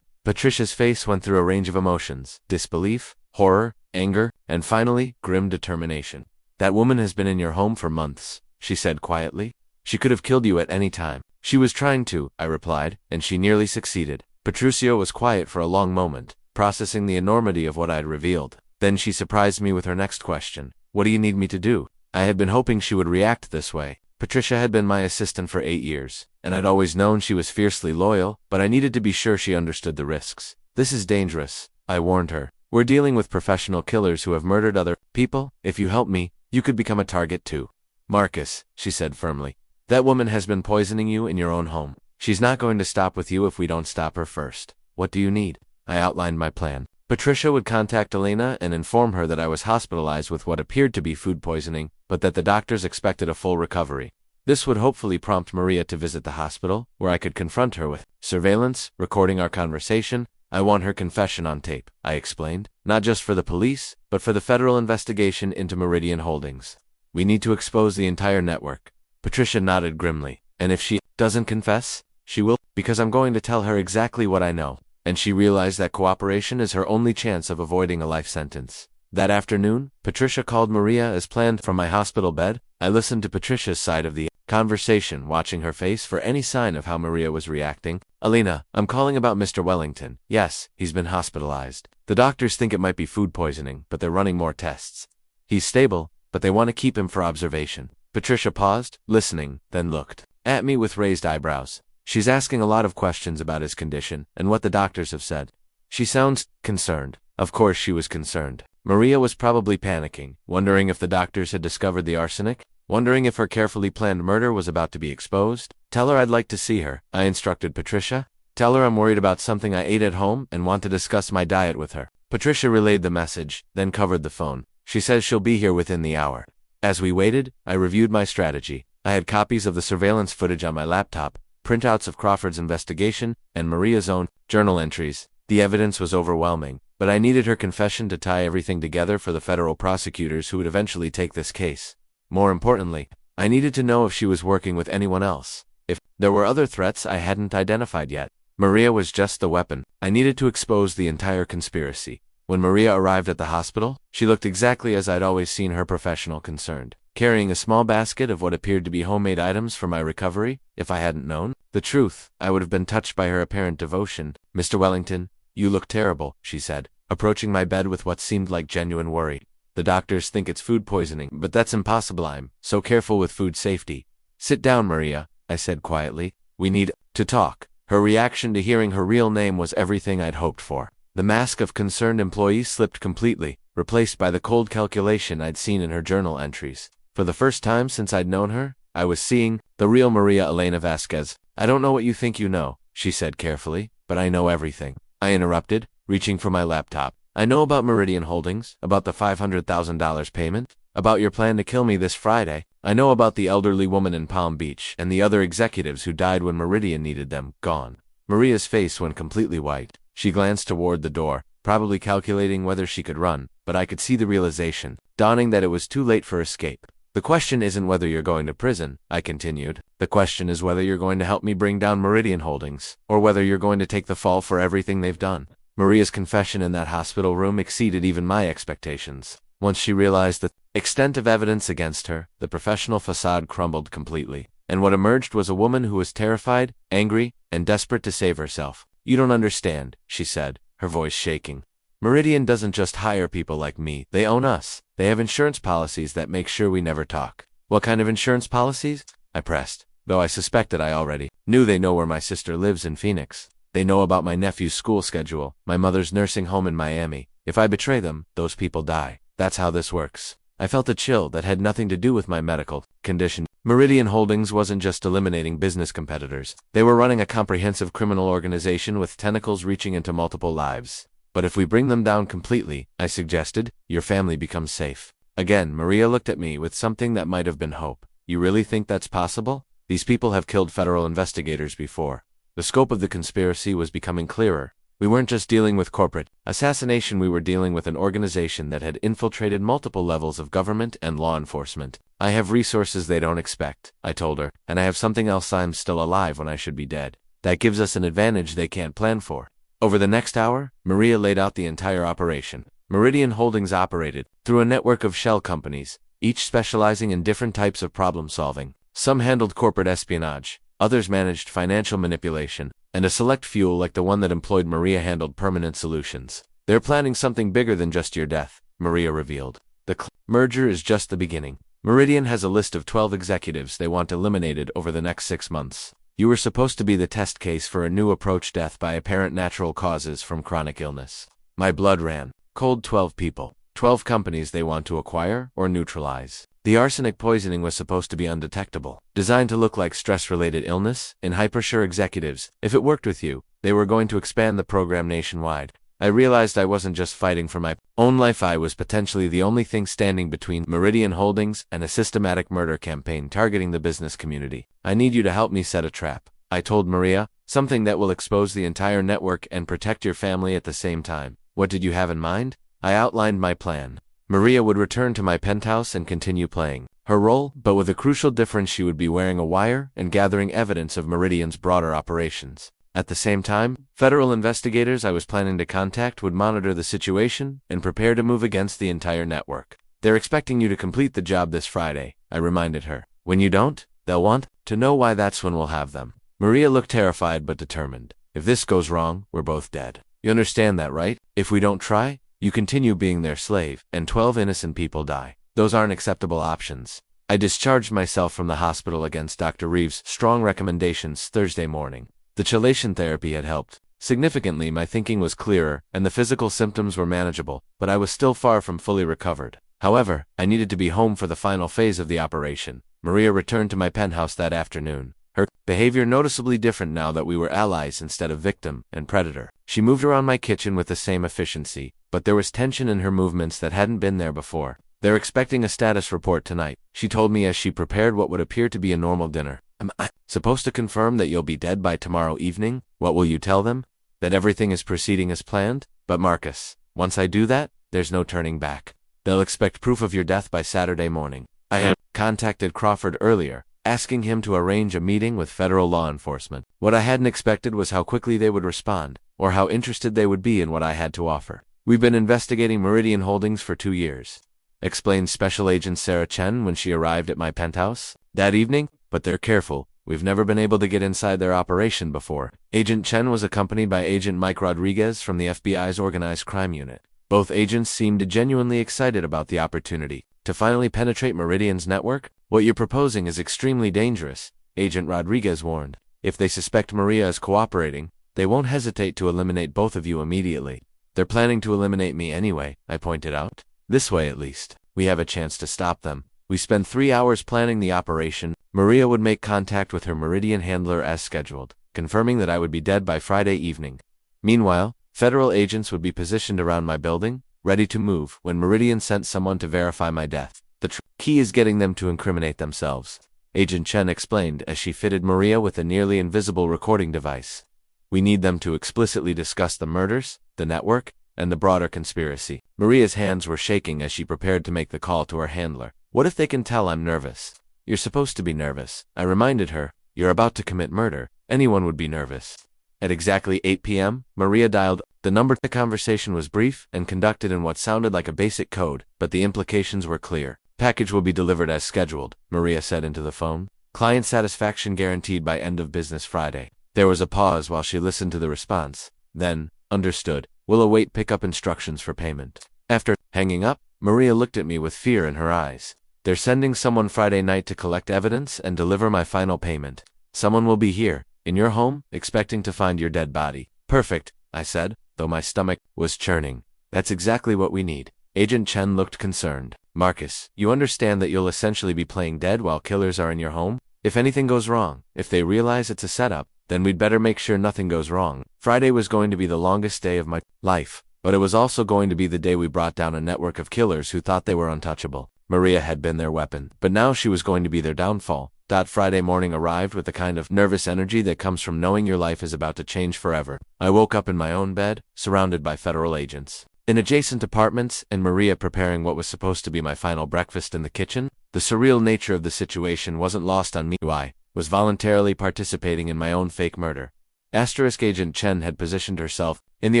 Patricia's face went through a range of emotions: disbelief, horror, anger, and finally, grim determination. That woman has been in your home for months, she said quietly. She could have killed you at any time. She was trying to, I replied, and she nearly succeeded. Patricia was quiet for a long moment, processing the enormity of what I had revealed. Then she surprised me with her next question. What do you need me to do? I had been hoping she would react this way. Patricia had been my assistant for 8 years, and I'd always known she was fiercely loyal, but I needed to be sure she understood the risks. This is dangerous, I warned her. We're dealing with professional killers who have murdered other people. If you help me, you could become a target too. Marcus, she said firmly, that woman has been poisoning you in your own home. She's not going to stop with you if we don't stop her first. What do you need? I outlined my plan. Patricia would contact Elena and inform her that I was hospitalized with what appeared to be food poisoning, but that the doctors expected a full recovery. This would hopefully prompt Maria to visit the hospital, where I could confront her with surveillance, recording our conversation. I want her confession on tape, I explained, not just for the police, but for the federal investigation into Meridian Holdings. We need to expose the entire network. Patricia nodded grimly. And if she doesn't confess, she will, because I'm going to tell her exactly what I know. And she realized that cooperation is her only chance of avoiding a life sentence. That afternoon, Patricia called Maria as planned from my hospital bed. I listened to Patricia's side of the conversation, watching her face for any sign of how Maria was reacting. Elena, I'm calling about Mr. Wellington. Yes, he's been hospitalized. The doctors think it might be food poisoning, but they're running more tests. He's stable, but they want to keep him for observation. Patricia paused, listening, then looked at me with raised eyebrows. She's asking a lot of questions about his condition and what the doctors have said. She sounds concerned. Of course she was concerned. Maria was probably panicking, wondering if the doctors had discovered the arsenic, wondering if her carefully planned murder was about to be exposed. Tell her I'd like to see her, I instructed Patricia. Tell her I'm worried about something I ate at home and want to discuss my diet with her. Patricia relayed the message, then covered the phone. She says she'll be here within the hour. As we waited, I reviewed my strategy. I had copies of the surveillance footage on my laptop, printouts of Crawford's investigation, and Maria's own journal entries. The evidence was overwhelming, but I needed her confession to tie everything together for the federal prosecutors who would eventually take this case. More importantly, I needed to know if she was working with anyone else. If there were other threats I hadn't identified yet. Maria was just the weapon. I needed to expose the entire conspiracy. When Maria arrived at the hospital, she looked exactly as I'd always seen her: professional, concerned, carrying a small basket of what appeared to be homemade items for my recovery. If I hadn't known the truth, I would have been touched by her apparent devotion. Mr. Wellington, you look terrible, she said, approaching my bed with what seemed like genuine worry. The doctors think it's food poisoning, but that's impossible. I'm so careful with food safety. Sit down, Maria, I said quietly. We need to talk. Her reaction to hearing her real name was everything I'd hoped for. The mask of concerned employee slipped completely, replaced by the cold calculation I'd seen in her journal entries. For the first time since I'd known her, I was seeing the real Maria Elena Vasquez. I don't know what you think you know, she said carefully, but I know everything. I interrupted, reaching for my laptop. I know about Meridian Holdings, about the $500,000 payment, about your plan to kill me this Friday. I know about the elderly woman in Palm Beach and the other executives who died when Meridian needed them gone. Maria's face went completely white. She glanced toward the door, probably calculating whether she could run, but I could see the realization dawning that it was too late for escape. The question isn't whether you're going to prison, I continued. The question is whether you're going to help me bring down Meridian Holdings, or whether you're going to take the fall for everything they've done. Maria's confession in that hospital room exceeded even my expectations. Once she realized the extent of evidence against her, the professional facade crumbled completely, and what emerged was a woman who was terrified, angry, and desperate to save herself. "You don't understand," she said, her voice shaking. "Meridian doesn't just hire people like me, they own us. They have insurance policies that make sure we never talk." "What kind of insurance policies?" I pressed, though I suspected I already knew. "They know where my sister lives in Phoenix. They know about my nephew's school schedule, my mother's nursing home in Miami. If I betray them, those people die. That's how this works." I felt a chill that had nothing to do with my medical condition. Meridian Holdings wasn't just eliminating business competitors. They were running a comprehensive criminal organization with tentacles reaching into multiple lives. "But if we bring them down completely," I suggested, "your family becomes safe." Again, Maria looked at me with something that might have been hope. "You really think that's possible? These people have killed federal investigators before." The scope of the conspiracy was becoming clearer. We weren't just dealing with corporate assassination, we were dealing with an organization that had infiltrated multiple levels of government and law enforcement. "I have resources they don't expect," I told her, "and I have something else. I'm still alive when I should be dead. That gives us an advantage they can't plan for." Over the next hour, Maria laid out the entire operation. Meridian Holdings operated through a network of shell companies, each specializing in different types of problem solving. Some handled corporate espionage, others managed financial manipulation, and a select few like the one that employed Maria handled permanent solutions. "They're planning something bigger than just your death," Maria revealed. "The merger is just the beginning. Meridian has a list of 12 executives they want eliminated over the next 6 months. You were supposed to be the test case for a new approach: death by apparent natural causes from chronic illness." My blood ran cold. 12 people, 12 companies they want to acquire or neutralize. The arsenic poisoning was supposed to be undetectable, designed to look like stress-related illness in hyper-sure executives. If it worked with you, they were going to expand the program nationwide. I realized I wasn't just fighting for my own life, I was potentially the only thing standing between Meridian Holdings and a systematic murder campaign targeting the business community. "I need you to help me set a trap," I told Maria, "something that will expose the entire network and protect your family at the same time." "What did you have in mind?" I outlined my plan. Maria would return to my penthouse and continue playing her role, but with a crucial difference: she would be wearing a wire and gathering evidence of Meridian's broader operations. At the same time, federal investigators I was planning to contact would monitor the situation and prepare to move against the entire network. "They're expecting you to complete the job this Friday," I reminded her. "When you don't, they'll want to know why. That's when we'll have them." Maria looked terrified but determined. "If this goes wrong, we're both dead. You understand that, right? If we don't try, you continue being their slave, and 12 innocent people die. Those aren't acceptable options." I discharged myself from the hospital against Dr. Reeves' strong recommendations Thursday morning. The chelation therapy had helped. Significantly, my thinking was clearer, and the physical symptoms were manageable, but I was still far from fully recovered. However, I needed to be home for the final phase of the operation. Maria returned to my penthouse that afternoon, her behavior noticeably different now that we were allies instead of victim and predator. She moved around my kitchen with the same efficiency, but there was tension in her movements that hadn't been there before. "They're expecting a status report tonight," she told me as she prepared what would appear to be a normal dinner. "Am I supposed to confirm that you'll be dead by tomorrow evening? What will you tell them? That everything is proceeding as planned?" "But Marcus, once I do that, there's no turning back. They'll expect proof of your death by Saturday morning." I had contacted Crawford earlier, asking him to arrange a meeting with federal law enforcement. What I hadn't expected was how quickly they would respond, or how interested they would be in what I had to offer. "We've been investigating Meridian Holdings for 2 years," explained Special Agent Sarah Chen when she arrived at my penthouse that evening. "But they're careful. We've never been able to get inside their operation before." Agent Chen was accompanied by Agent Mike Rodriguez from the FBI's Organized Crime Unit. Both agents seemed genuinely excited about the opportunity to finally penetrate Meridian's network. "What you're proposing is extremely dangerous," Agent Rodriguez warned. "If they suspect Maria is cooperating, they won't hesitate to eliminate both of you immediately." "They're planning to eliminate me anyway," I pointed out. "This way, at least, we have a chance to stop them." We spent 3 hours planning the operation. Maria would make contact with her Meridian handler as scheduled, confirming that I would be dead by Friday evening. Meanwhile, federal agents would be positioned around my building, ready to move when Meridian sent someone to verify my death. "The key is getting them to incriminate themselves," Agent Chen explained as she fitted Maria with a nearly invisible recording device. "We need them to explicitly discuss the murders, the network, and the broader conspiracy." Maria's hands were shaking as she prepared to make the call to her handler. "What if they can tell I'm nervous?" "You're supposed to be nervous," I reminded her. "You're about to commit murder. Anyone would be nervous." At exactly 8 p.m., Maria dialed the number. The conversation was brief and conducted in what sounded like a basic code, but the implications were clear. Package will be delivered as scheduled, Maria said into the phone. Client satisfaction guaranteed by end of business Friday. There was a pause while she listened to the response. Then, understood, will await pickup instructions for payment. After hanging up, Maria looked at me with fear in her eyes. They're sending someone Friday night to collect evidence and deliver my final payment. Someone will be here, in your home, expecting to find your dead body. Perfect, I said, though my stomach was churning. That's exactly what we need. Agent Chen looked concerned. Marcus, you understand that you'll essentially be playing dead while killers are in your home? If anything goes wrong, if they realize it's a setup, then we'd better make sure nothing goes wrong. Friday was going to be the longest day of my life, but it was also going to be the day we brought down a network of killers who thought they were untouchable. Maria had been their weapon, but now she was going to be their downfall. Friday morning arrived with the kind of nervous energy that comes from knowing your life is about to change forever. I woke up in my own bed, surrounded by federal agents. In adjacent apartments, and Maria preparing what was supposed to be my final breakfast in the kitchen. The surreal nature of the situation wasn't lost on me, who I was voluntarily participating in my own fake murder. Agent Chen had positioned herself in the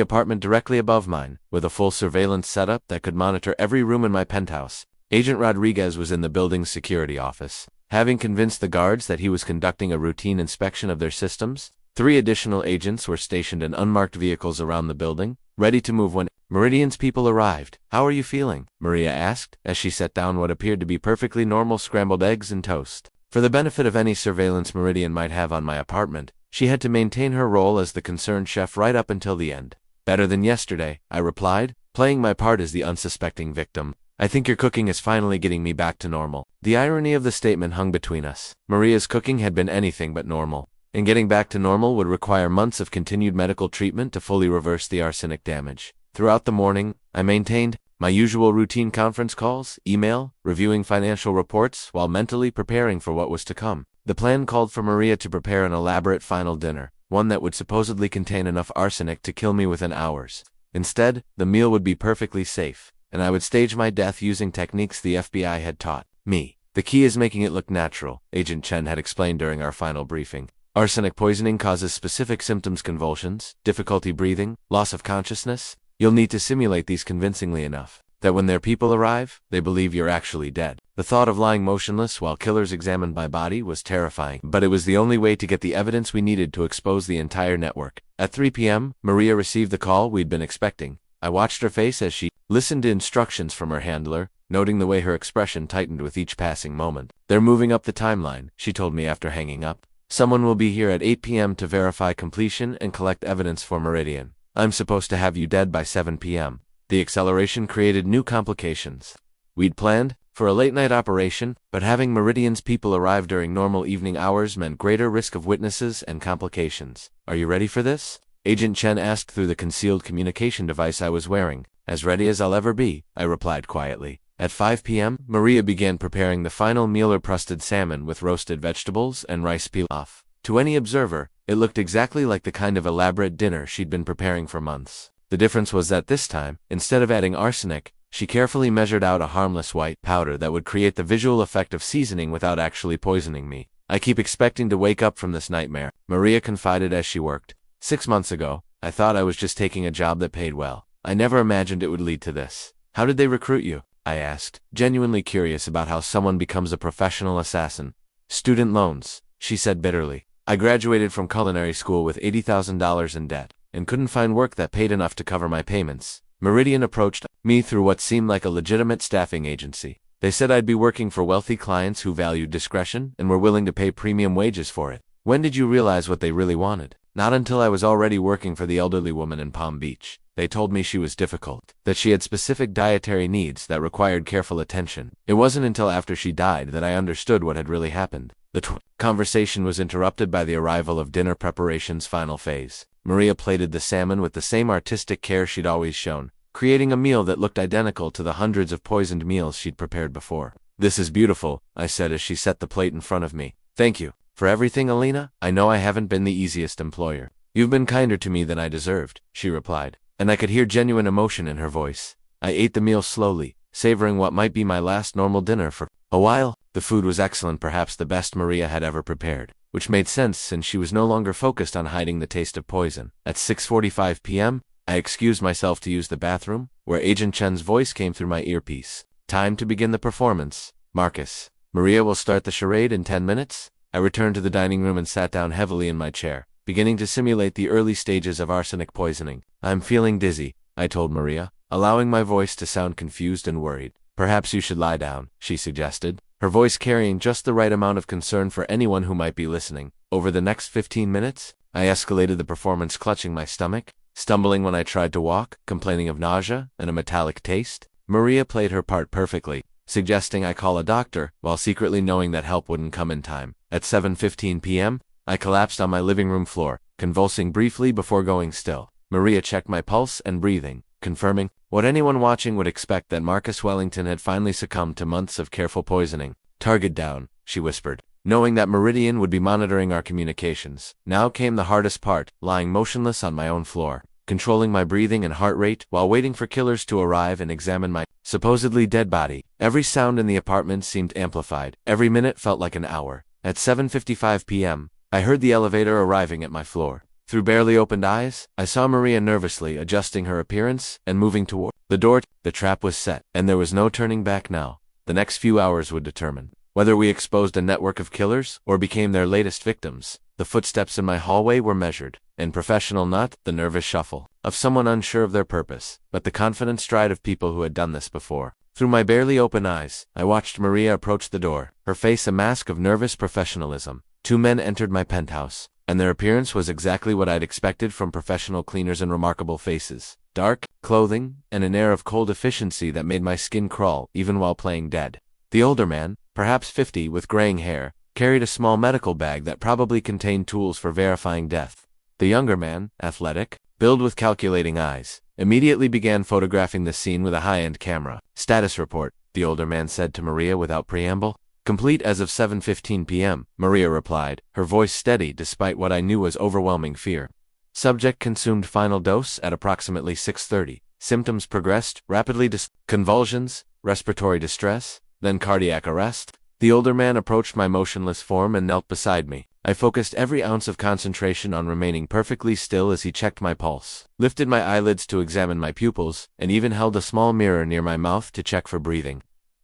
apartment directly above mine, with a full surveillance setup that could monitor every room in my penthouse. Agent Rodriguez was in the building's security office. Having convinced the guards that he was conducting a routine inspection of their systems, 3 additional agents were stationed in unmarked vehicles around the building, ready to move when Meridian's people arrived. How are you feeling? Maria asked, as she set down what appeared to be perfectly normal scrambled eggs and toast. For the benefit of any surveillance Meridian might have on my apartment, she had to maintain her role as the concerned chef right up until the end. Better than yesterday, I replied, playing my part as the unsuspecting victim. I think your cooking is finally getting me back to normal. The irony of the statement hung between us. Maria's cooking had been anything but normal, and getting back to normal would require months of continued medical treatment to fully reverse the arsenic damage. Throughout the morning, I maintained my usual routine conference calls, email, reviewing financial reports, while mentally preparing for what was to come. The plan called for Maria to prepare an elaborate final dinner, one that would supposedly contain enough arsenic to kill me within hours. Instead, the meal would be perfectly safe, and I would stage my death using techniques the FBI had taught me. The key is making it look natural, Agent Chen had explained during our final briefing. Arsenic poisoning causes specific symptoms: convulsions, difficulty breathing, loss of consciousness. You'll need to simulate these convincingly enough that when their people arrive, they believe you're actually dead. The thought of lying motionless while killers examined my body was terrifying, but it was the only way to get the evidence we needed to expose the entire network. At 3 p.m., Maria received the call we'd been expecting. I watched her face as she listened to instructions from her handler, noting the way her expression tightened with each passing moment. They're moving up the timeline, she told me after hanging up. Someone will be here at 8 p.m. to verify completion and collect evidence for Meridian. I'm supposed to have you dead by 7 p.m. The acceleration created new complications. We'd planned for a late-night operation, but having Meridian's people arrive during normal evening hours meant greater risk of witnesses and complications. Are you ready for this? Agent Chen asked through the concealed communication device I was wearing. As ready as I'll ever be, I replied quietly. At 5 p.m., Maria began preparing the final meal: crusted salmon with roasted vegetables and rice pilaf. To any observer, it looked exactly like the kind of elaborate dinner she'd been preparing for months. The difference was that this time, instead of adding arsenic, she carefully measured out a harmless white powder that would create the visual effect of seasoning without actually poisoning me. I keep expecting to wake up from this nightmare, Maria confided as she worked. 6 months ago, I thought I was just taking a job that paid well. I never imagined it would lead to this. How did they recruit you? I asked, genuinely curious about how someone becomes a professional assassin. Student loans, she said bitterly. I graduated from culinary school with $80,000 in debt, and couldn't find work that paid enough to cover my payments. Meridian approached me through what seemed like a legitimate staffing agency. They said I'd be working for wealthy clients who valued discretion and were willing to pay premium wages for it. When did you realize what they really wanted? Not until I was already working for the elderly woman in Palm Beach. They told me she was difficult, that she had specific dietary needs that required careful attention. It wasn't until after she died that I understood what had really happened. The conversation was interrupted by the arrival of dinner preparation's final phase. Maria plated the salmon with the same artistic care she'd always shown, creating a meal that looked identical to the hundreds of poisoned meals she'd prepared before. This is beautiful, I said as she set the plate in front of me. Thank you for everything, Elena. I know I haven't been the easiest employer. You've been kinder to me than I deserved, she replied, and I could hear genuine emotion in her voice. I ate the meal slowly, savoring what might be my last normal dinner for a while. The food was excellent, perhaps the best Maria had ever prepared. which made sense since she was no longer focused on hiding the taste of poison. At 6:45 p.m., I excused myself to use the bathroom, where Agent Chen's voice came through my earpiece. Time to begin the performance. Marcus, Maria will start the charade in 10 minutes. I returned to the dining room and sat down heavily in my chair, beginning to simulate the early stages of arsenic poisoning. I'm feeling dizzy, I told Maria, allowing my voice to sound confused and worried. Perhaps you should lie down, she suggested, her voice carrying just the right amount of concern for anyone who might be listening. Over the next 15 minutes, I escalated the performance, clutching my stomach, stumbling when I tried to walk, complaining of nausea and a metallic taste. Maria played her part perfectly, suggesting I call a doctor while secretly knowing that help wouldn't come in time. At 7:15 p.m., I collapsed on my living room floor, convulsing briefly before going still. Maria checked my pulse and breathing, confirming what anyone watching would expect, that Marcus Wellington had finally succumbed to months of careful poisoning. Target down, she whispered, knowing that Meridian would be monitoring our communications. Now came the hardest part, lying motionless on my own floor, controlling my breathing and heart rate while waiting for killers to arrive and examine my supposedly dead body. Every sound in the apartment seemed amplified. Every minute felt like an hour. At 7:55 p.m., I heard the elevator arriving at my floor. Through barely opened eyes, I saw Maria nervously adjusting her appearance and moving toward the door. The trap was set, and there was no turning back now. The next few hours would determine whether we exposed a network of killers or became their latest victims. The footsteps in my hallway were measured and professional, not the nervous shuffle of someone unsure of their purpose, but the confident stride of people who had done this before. Through my barely open eyes, I watched Maria approach the door, her face a mask of nervous professionalism. Two men entered my penthouse, and their appearance was exactly what I'd expected from professional cleaners and remarkable faces. Dark clothing and an air of cold efficiency that made my skin crawl even while playing dead. The older man, perhaps 50 with graying hair, carried a small medical bag that probably contained tools for verifying death. The younger man, athletic, built with calculating eyes, immediately began photographing the scene with a high-end camera. Status report, the older man said to Maria without preamble. Complete as of 7:15 p.m., Maria replied, her voice steady despite what I knew was overwhelming fear. Subject consumed final dose at approximately 6:30. Symptoms progressed rapidly: convulsions, respiratory distress, then cardiac arrest. The older man approached my motionless form and knelt beside me. I focused every ounce of concentration on remaining perfectly still as he checked my pulse, lifted my eyelids to examine my pupils, and even held a small mirror near my mouth to check for breathing.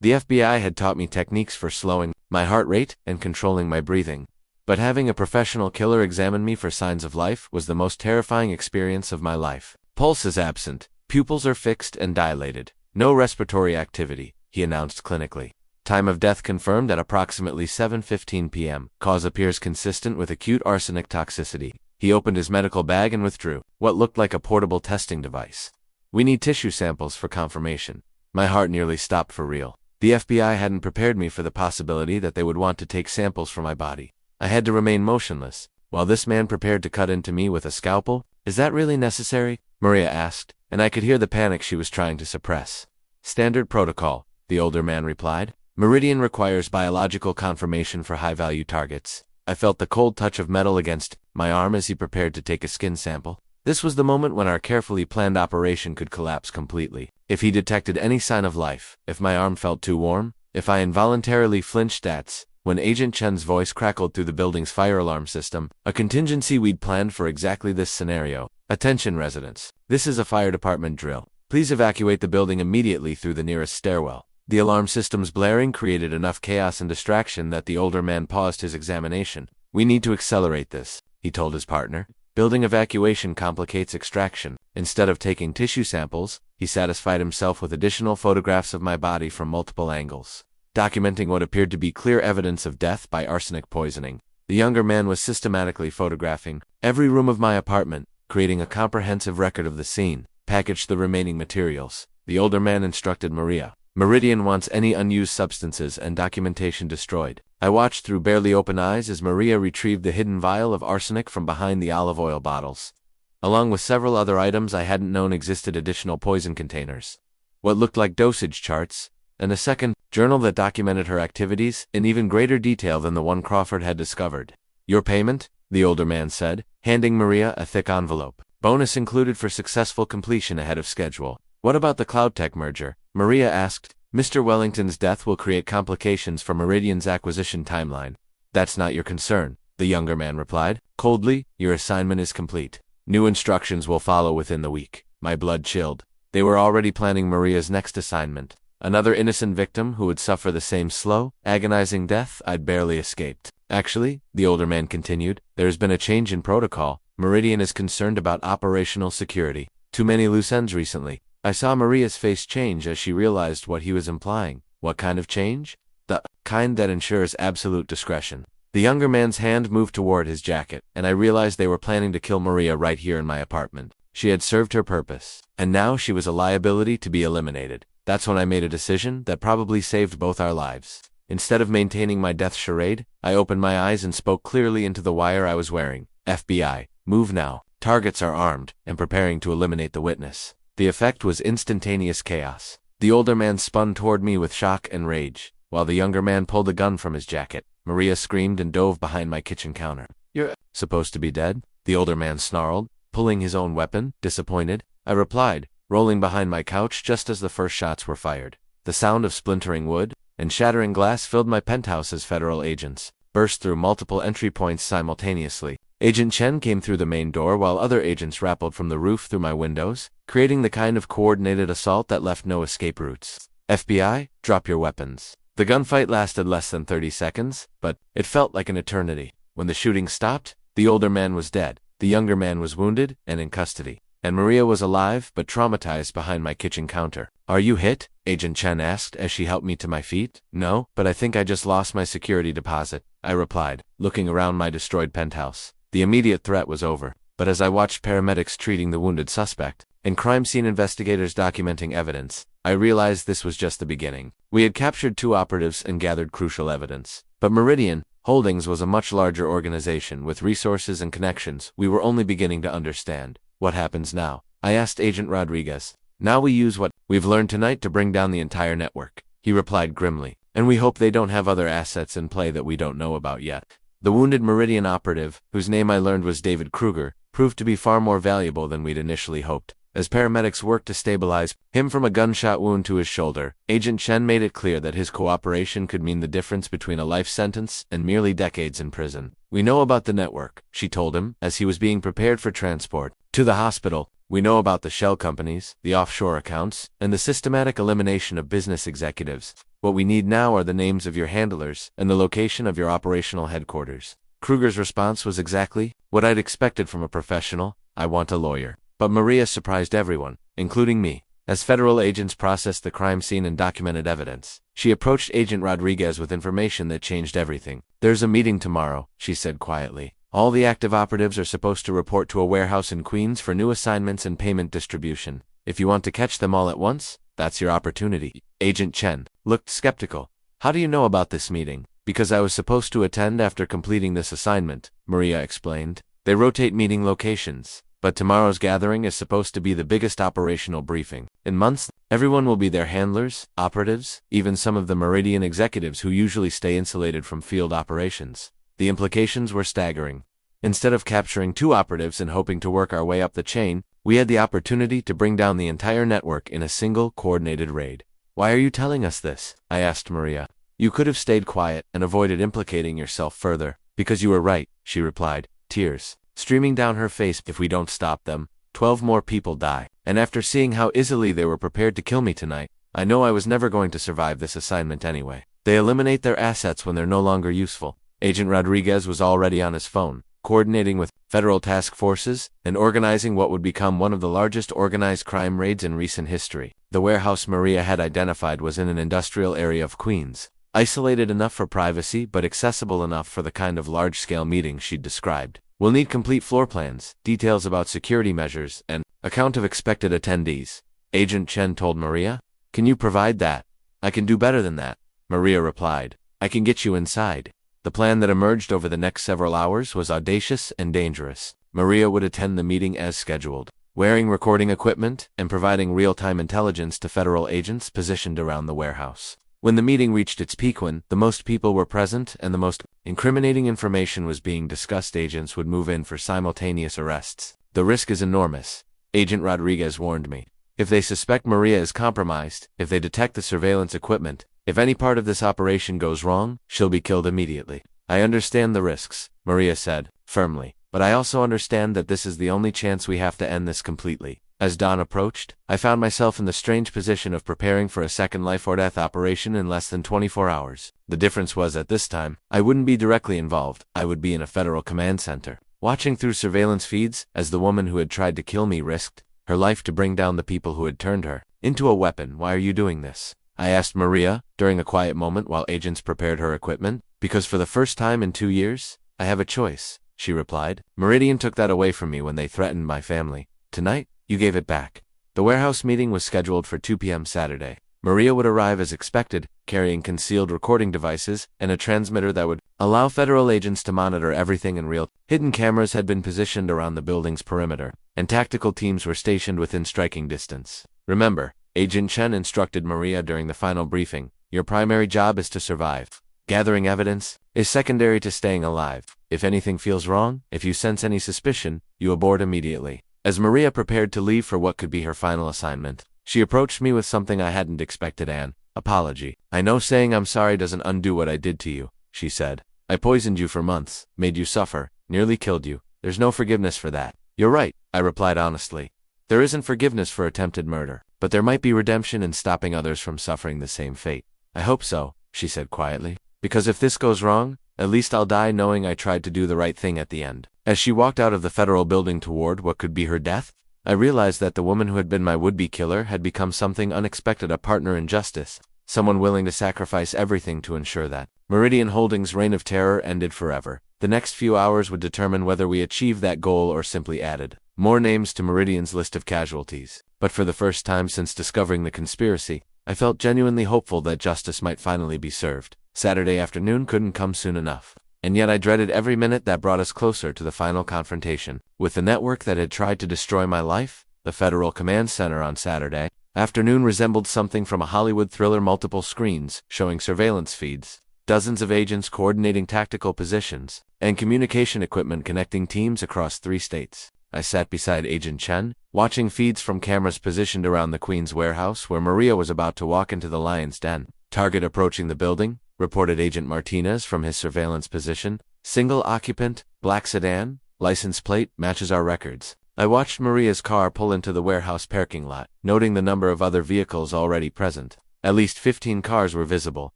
The FBI had taught me techniques for slowing my heart rate and controlling my breathing, but having a professional killer examine me for signs of life was the most terrifying experience of my life. Pulse is absent, pupils are fixed and dilated. No respiratory activity, he announced clinically. Time of death confirmed at approximately 7:15 p.m. Cause appears consistent with acute arsenic toxicity. He opened his medical bag and withdrew what looked like a portable testing device. We need tissue samples for confirmation. My heart nearly stopped for real. The FBI hadn't prepared me for the possibility that they would want to take samples from my body. I had to remain motionless, while this man prepared to cut into me with a scalpel. Is that really necessary? Maria asked, and I could hear the panic she was trying to suppress. Standard protocol, the older man replied. Meridian requires biological confirmation for high-value targets. I felt the cold touch of metal against my arm as he prepared to take a skin sample. This was the moment when our carefully planned operation could collapse completely. If he detected any sign of life, if my arm felt too warm, if I involuntarily flinched, that's when Agent Chen's voice crackled through the building's fire alarm system, a contingency we'd planned for exactly this scenario. Attention residents, this is a fire department drill. Please evacuate the building immediately through the nearest stairwell. The alarm system's blaring created enough chaos and distraction that the older man paused his examination. We need to accelerate this, he told his partner. Building evacuation complicates extraction. Instead of taking tissue samples, he satisfied himself with additional photographs of my body from multiple angles, documenting what appeared to be clear evidence of death by arsenic poisoning. The younger man was systematically photographing every room of my apartment, creating a comprehensive record of the scene. Package the remaining materials, the older man instructed Maria. Meridian wants any unused substances and documentation destroyed. I watched through barely open eyes as Maria retrieved the hidden vial of arsenic from behind the olive oil bottles. Along with several other items I hadn't known existed, additional poison containers, what looked like dosage charts, and a second journal that documented her activities in even greater detail than the one Crawford had discovered. Your payment, the older man said, handing Maria a thick envelope. Bonus included for successful completion ahead of schedule. What about the CloudTech merger? Maria asked. Mr. Wellington's death will create complications for Meridian's acquisition timeline. That's not your concern, the the younger man replied. Coldly, your assignment is complete. New instructions will follow within the week. My blood chilled. They were already planning Maria's next assignment. Another innocent victim who would suffer the same slow, agonizing death I'd barely escaped. Actually, the older man continued, there's been a change in protocol. Meridian is concerned about operational security. Too many loose ends recently. I saw Maria's face change as she realized what he was implying. What kind of change? The kind that ensures absolute discretion. The younger man's hand moved toward his jacket, and I realized they were planning to kill Maria right here in my apartment. She had served her purpose, and now she was a liability to be eliminated. That's when I made a decision that probably saved both our lives. Instead of maintaining my death charade, I opened my eyes and spoke clearly into the wire I was wearing. FBI, move now. Targets are armed and preparing to eliminate the witness. The effect was instantaneous chaos. The older man spun toward me with shock and rage, while the younger man pulled a gun from his jacket. Maria screamed and dove behind my kitchen counter. You're supposed to be dead? The older man snarled, pulling his own weapon, disappointed. I replied, rolling behind my couch just as the first shots were fired. The sound of splintering wood and shattering glass filled my penthouse as federal agents burst through multiple entry points simultaneously. Agent Chen came through the main door while other agents rappelled from the roof through my windows, creating the kind of coordinated assault that left no escape routes. FBI, drop your weapons. The gunfight lasted less than 30 seconds, but it felt like an eternity. When the shooting stopped, the older man was dead, the younger man was wounded and in custody, and Maria was alive but traumatized behind my kitchen counter. Are you hit? Agent Chen asked as she helped me to my feet. No, but I think I just lost my security deposit, I replied, looking around my destroyed penthouse. The immediate threat was over, but as I watched paramedics treating the wounded suspect, and crime scene investigators documenting evidence, I realized this was just the beginning. We had captured 2 operatives and gathered crucial evidence. But Meridian Holdings was a much larger organization with resources and connections we were only beginning to understand. What happens now? I asked Agent Rodriguez. Now we use what we've learned tonight to bring down the entire network, he replied grimly, and we hope they don't have other assets in play that we don't know about yet. The wounded Meridian operative, whose name I learned was David Kruger, proved to be far more valuable than we'd initially hoped. As paramedics worked to stabilize him from a gunshot wound to his shoulder, Agent Chen made it clear that his cooperation could mean the difference between a life sentence and merely decades in prison. We know about the network, she told him, as he was being prepared for transport to the hospital. We know about the shell companies, the offshore accounts, and the systematic elimination of business executives. What we need now are the names of your handlers and the location of your operational headquarters. Kruger's response was exactly what I'd expected from a professional. I want a lawyer. But Maria surprised everyone, including me. As federal agents processed the crime scene and documented evidence, she approached Agent Rodriguez with information that changed everything. There's a meeting tomorrow, she said quietly. All the active operatives are supposed to report to a warehouse in Queens for new assignments and payment distribution. If you want to catch them all at once, that's your opportunity. Agent Chen looked skeptical. How do you know about this meeting? Because I was supposed to attend after completing this assignment, Maria explained. They rotate meeting locations. But tomorrow's gathering is supposed to be the biggest operational briefing in months. Everyone will be their handlers, operatives, even some of the Meridian executives who usually stay insulated from field operations. The implications were staggering. Instead of capturing 2 operatives and hoping to work our way up the chain, we had the opportunity to bring down the entire network in a single, coordinated raid. Why are you telling us this? I asked Maria. You could have stayed quiet and avoided implicating yourself further. Because you were right, she replied, tears streaming down her face. If we don't stop them, 12 more people die. And after seeing how easily they were prepared to kill me tonight, I know I was never going to survive this assignment anyway. They eliminate their assets when they're no longer useful. Agent Rodriguez was already on his phone, coordinating with federal task forces and organizing what would become one of the largest organized crime raids in recent history. The warehouse Maria had identified was in an industrial area of Queens, isolated enough for privacy but accessible enough for the kind of large-scale meetings she'd described. We'll need complete floor plans, details about security measures, and a count of expected attendees. Agent Chen told Maria. Can you provide that? I can do better than that, Maria replied. I can get you inside. The plan that emerged over the next several hours was audacious and dangerous. Maria would attend the meeting as scheduled, wearing recording equipment and providing real-time intelligence to federal agents positioned around the warehouse. When the meeting reached its peak, when the most people were present and the most incriminating information was being discussed, agents would move in for simultaneous arrests. The risk is enormous, Agent Rodriguez warned me. If they suspect Maria is compromised, if they detect the surveillance equipment, if any part of this operation goes wrong, she'll be killed immediately. I understand the risks, Maria said, firmly. But I also understand that this is the only chance we have to end this completely. As dawn approached, I found myself in the strange position of preparing for a second life-or-death operation in less than 24 hours. The difference was at this time, I wouldn't be directly involved, I would be in a federal command center, watching through surveillance feeds as the woman who had tried to kill me risked her life to bring down the people who had turned her into a weapon. Why are you doing this? I asked Maria, during a quiet moment while agents prepared her equipment. Because for the first time in 2 years, I have a choice, she replied. Meridian took that away from me when they threatened my family. Tonight, you gave it back. The warehouse meeting was scheduled for 2 p.m. Saturday. Maria would arrive as expected, carrying concealed recording devices and a transmitter that would allow federal agents to monitor everything in real time. Hidden cameras had been positioned around the building's perimeter, and tactical teams were stationed within striking distance. Remember, Agent Chen instructed Maria during the final briefing, your primary job is to survive. Gathering evidence is secondary to staying alive. If anything feels wrong, if you sense any suspicion, you abort immediately. As Maria prepared to leave for what could be her final assignment, she approached me with something I hadn't expected: an apology. I know saying I'm sorry doesn't undo what I did to you, she said. I poisoned you for months, made you suffer, nearly killed you. There's no forgiveness for that. You're right, I replied honestly. There isn't forgiveness for attempted murder, but there might be redemption in stopping others from suffering the same fate. I hope so, she said quietly. Because if this goes wrong, at least I'll die knowing I tried to do the right thing at the end. As she walked out of the federal building toward what could be her death, I realized that the woman who had been my would-be killer had become something unexpected: a partner in justice, someone willing to sacrifice everything to ensure that Meridian Holdings' reign of terror ended forever. The next few hours would determine whether we achieved that goal or simply added more names to Meridian's list of casualties. But for the first time since discovering the conspiracy, I felt genuinely hopeful that justice might finally be served. Saturday afternoon couldn't come soon enough, and yet I dreaded every minute that brought us closer to the final confrontation with the network that had tried to destroy my life. The Federal Command Center on Saturday afternoon resembled something from a Hollywood thriller: multiple screens showing surveillance feeds, dozens of agents coordinating tactical positions, and communication equipment connecting teams across 3 states. I sat beside Agent Chen, watching feeds from cameras positioned around the Queen's warehouse where Maria was about to walk into the lion's den. Target approaching the building, reported Agent Martinez from his surveillance position. Single occupant, black sedan, license plate, matches our records. I watched Maria's car pull into the warehouse parking lot, noting the number of other vehicles already present. At least 15 cars were visible,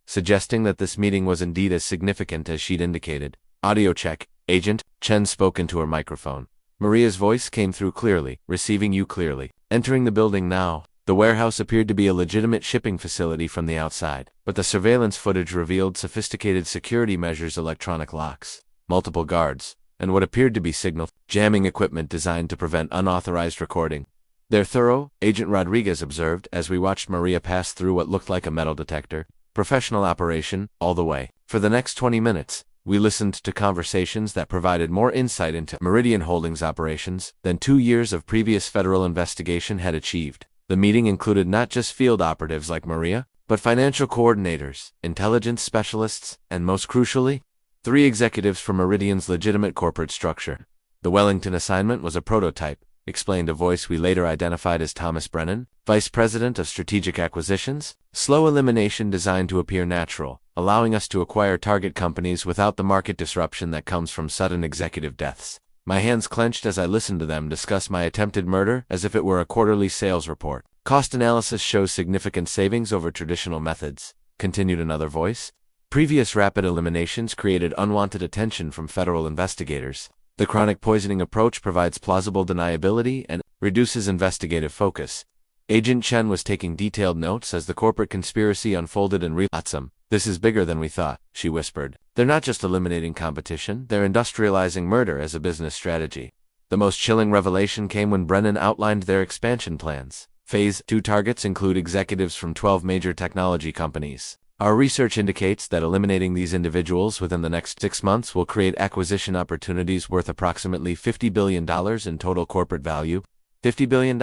suggesting that this meeting was indeed as significant as she'd indicated. Audio check. Agent Chen spoke into her microphone. Maria's voice came through clearly. Receiving you clearly. Entering the building now. The warehouse appeared to be a legitimate shipping facility from the outside, but the surveillance footage revealed sophisticated security measures: electronic locks, multiple guards, and what appeared to be signal jamming equipment designed to prevent unauthorized recording. They're thorough, Agent Rodriguez observed as we watched Maria pass through what looked like a metal detector. Professional operation, all the way. For the next 20 minutes, we listened to conversations that provided more insight into Meridian Holdings operations than 2 years of previous federal investigation had achieved. The meeting included not just field operatives like Maria, but financial coordinators, intelligence specialists, and most crucially, 3 executives from Meridian's legitimate corporate structure. The Wellington assignment was a prototype, explained a voice we later identified as Thomas Brennan, Vice President of Strategic Acquisitions. Slow elimination designed to appear natural, allowing us to acquire target companies without the market disruption that comes from sudden executive deaths. My hands clenched as I listened to them discuss my attempted murder as if it were a quarterly sales report. Cost analysis shows significant savings over traditional methods, continued another voice. Previous rapid eliminations created unwanted attention from federal investigators. The chronic poisoning approach provides plausible deniability and reduces investigative focus. Agent Chen was taking detailed notes as the corporate conspiracy unfolded and awesome. This is bigger than we thought, she whispered. They're not just eliminating competition, they're industrializing murder as a business strategy. The most chilling revelation came when Brennan outlined their expansion plans. Phase 2 targets include executives from 12 major technology companies. Our research indicates that eliminating these individuals within the next 6 months will create acquisition opportunities worth approximately $50 billion in total corporate value. $50 billion,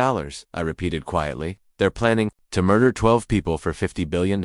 I repeated quietly. They're planning to murder 12 people for $50 billion.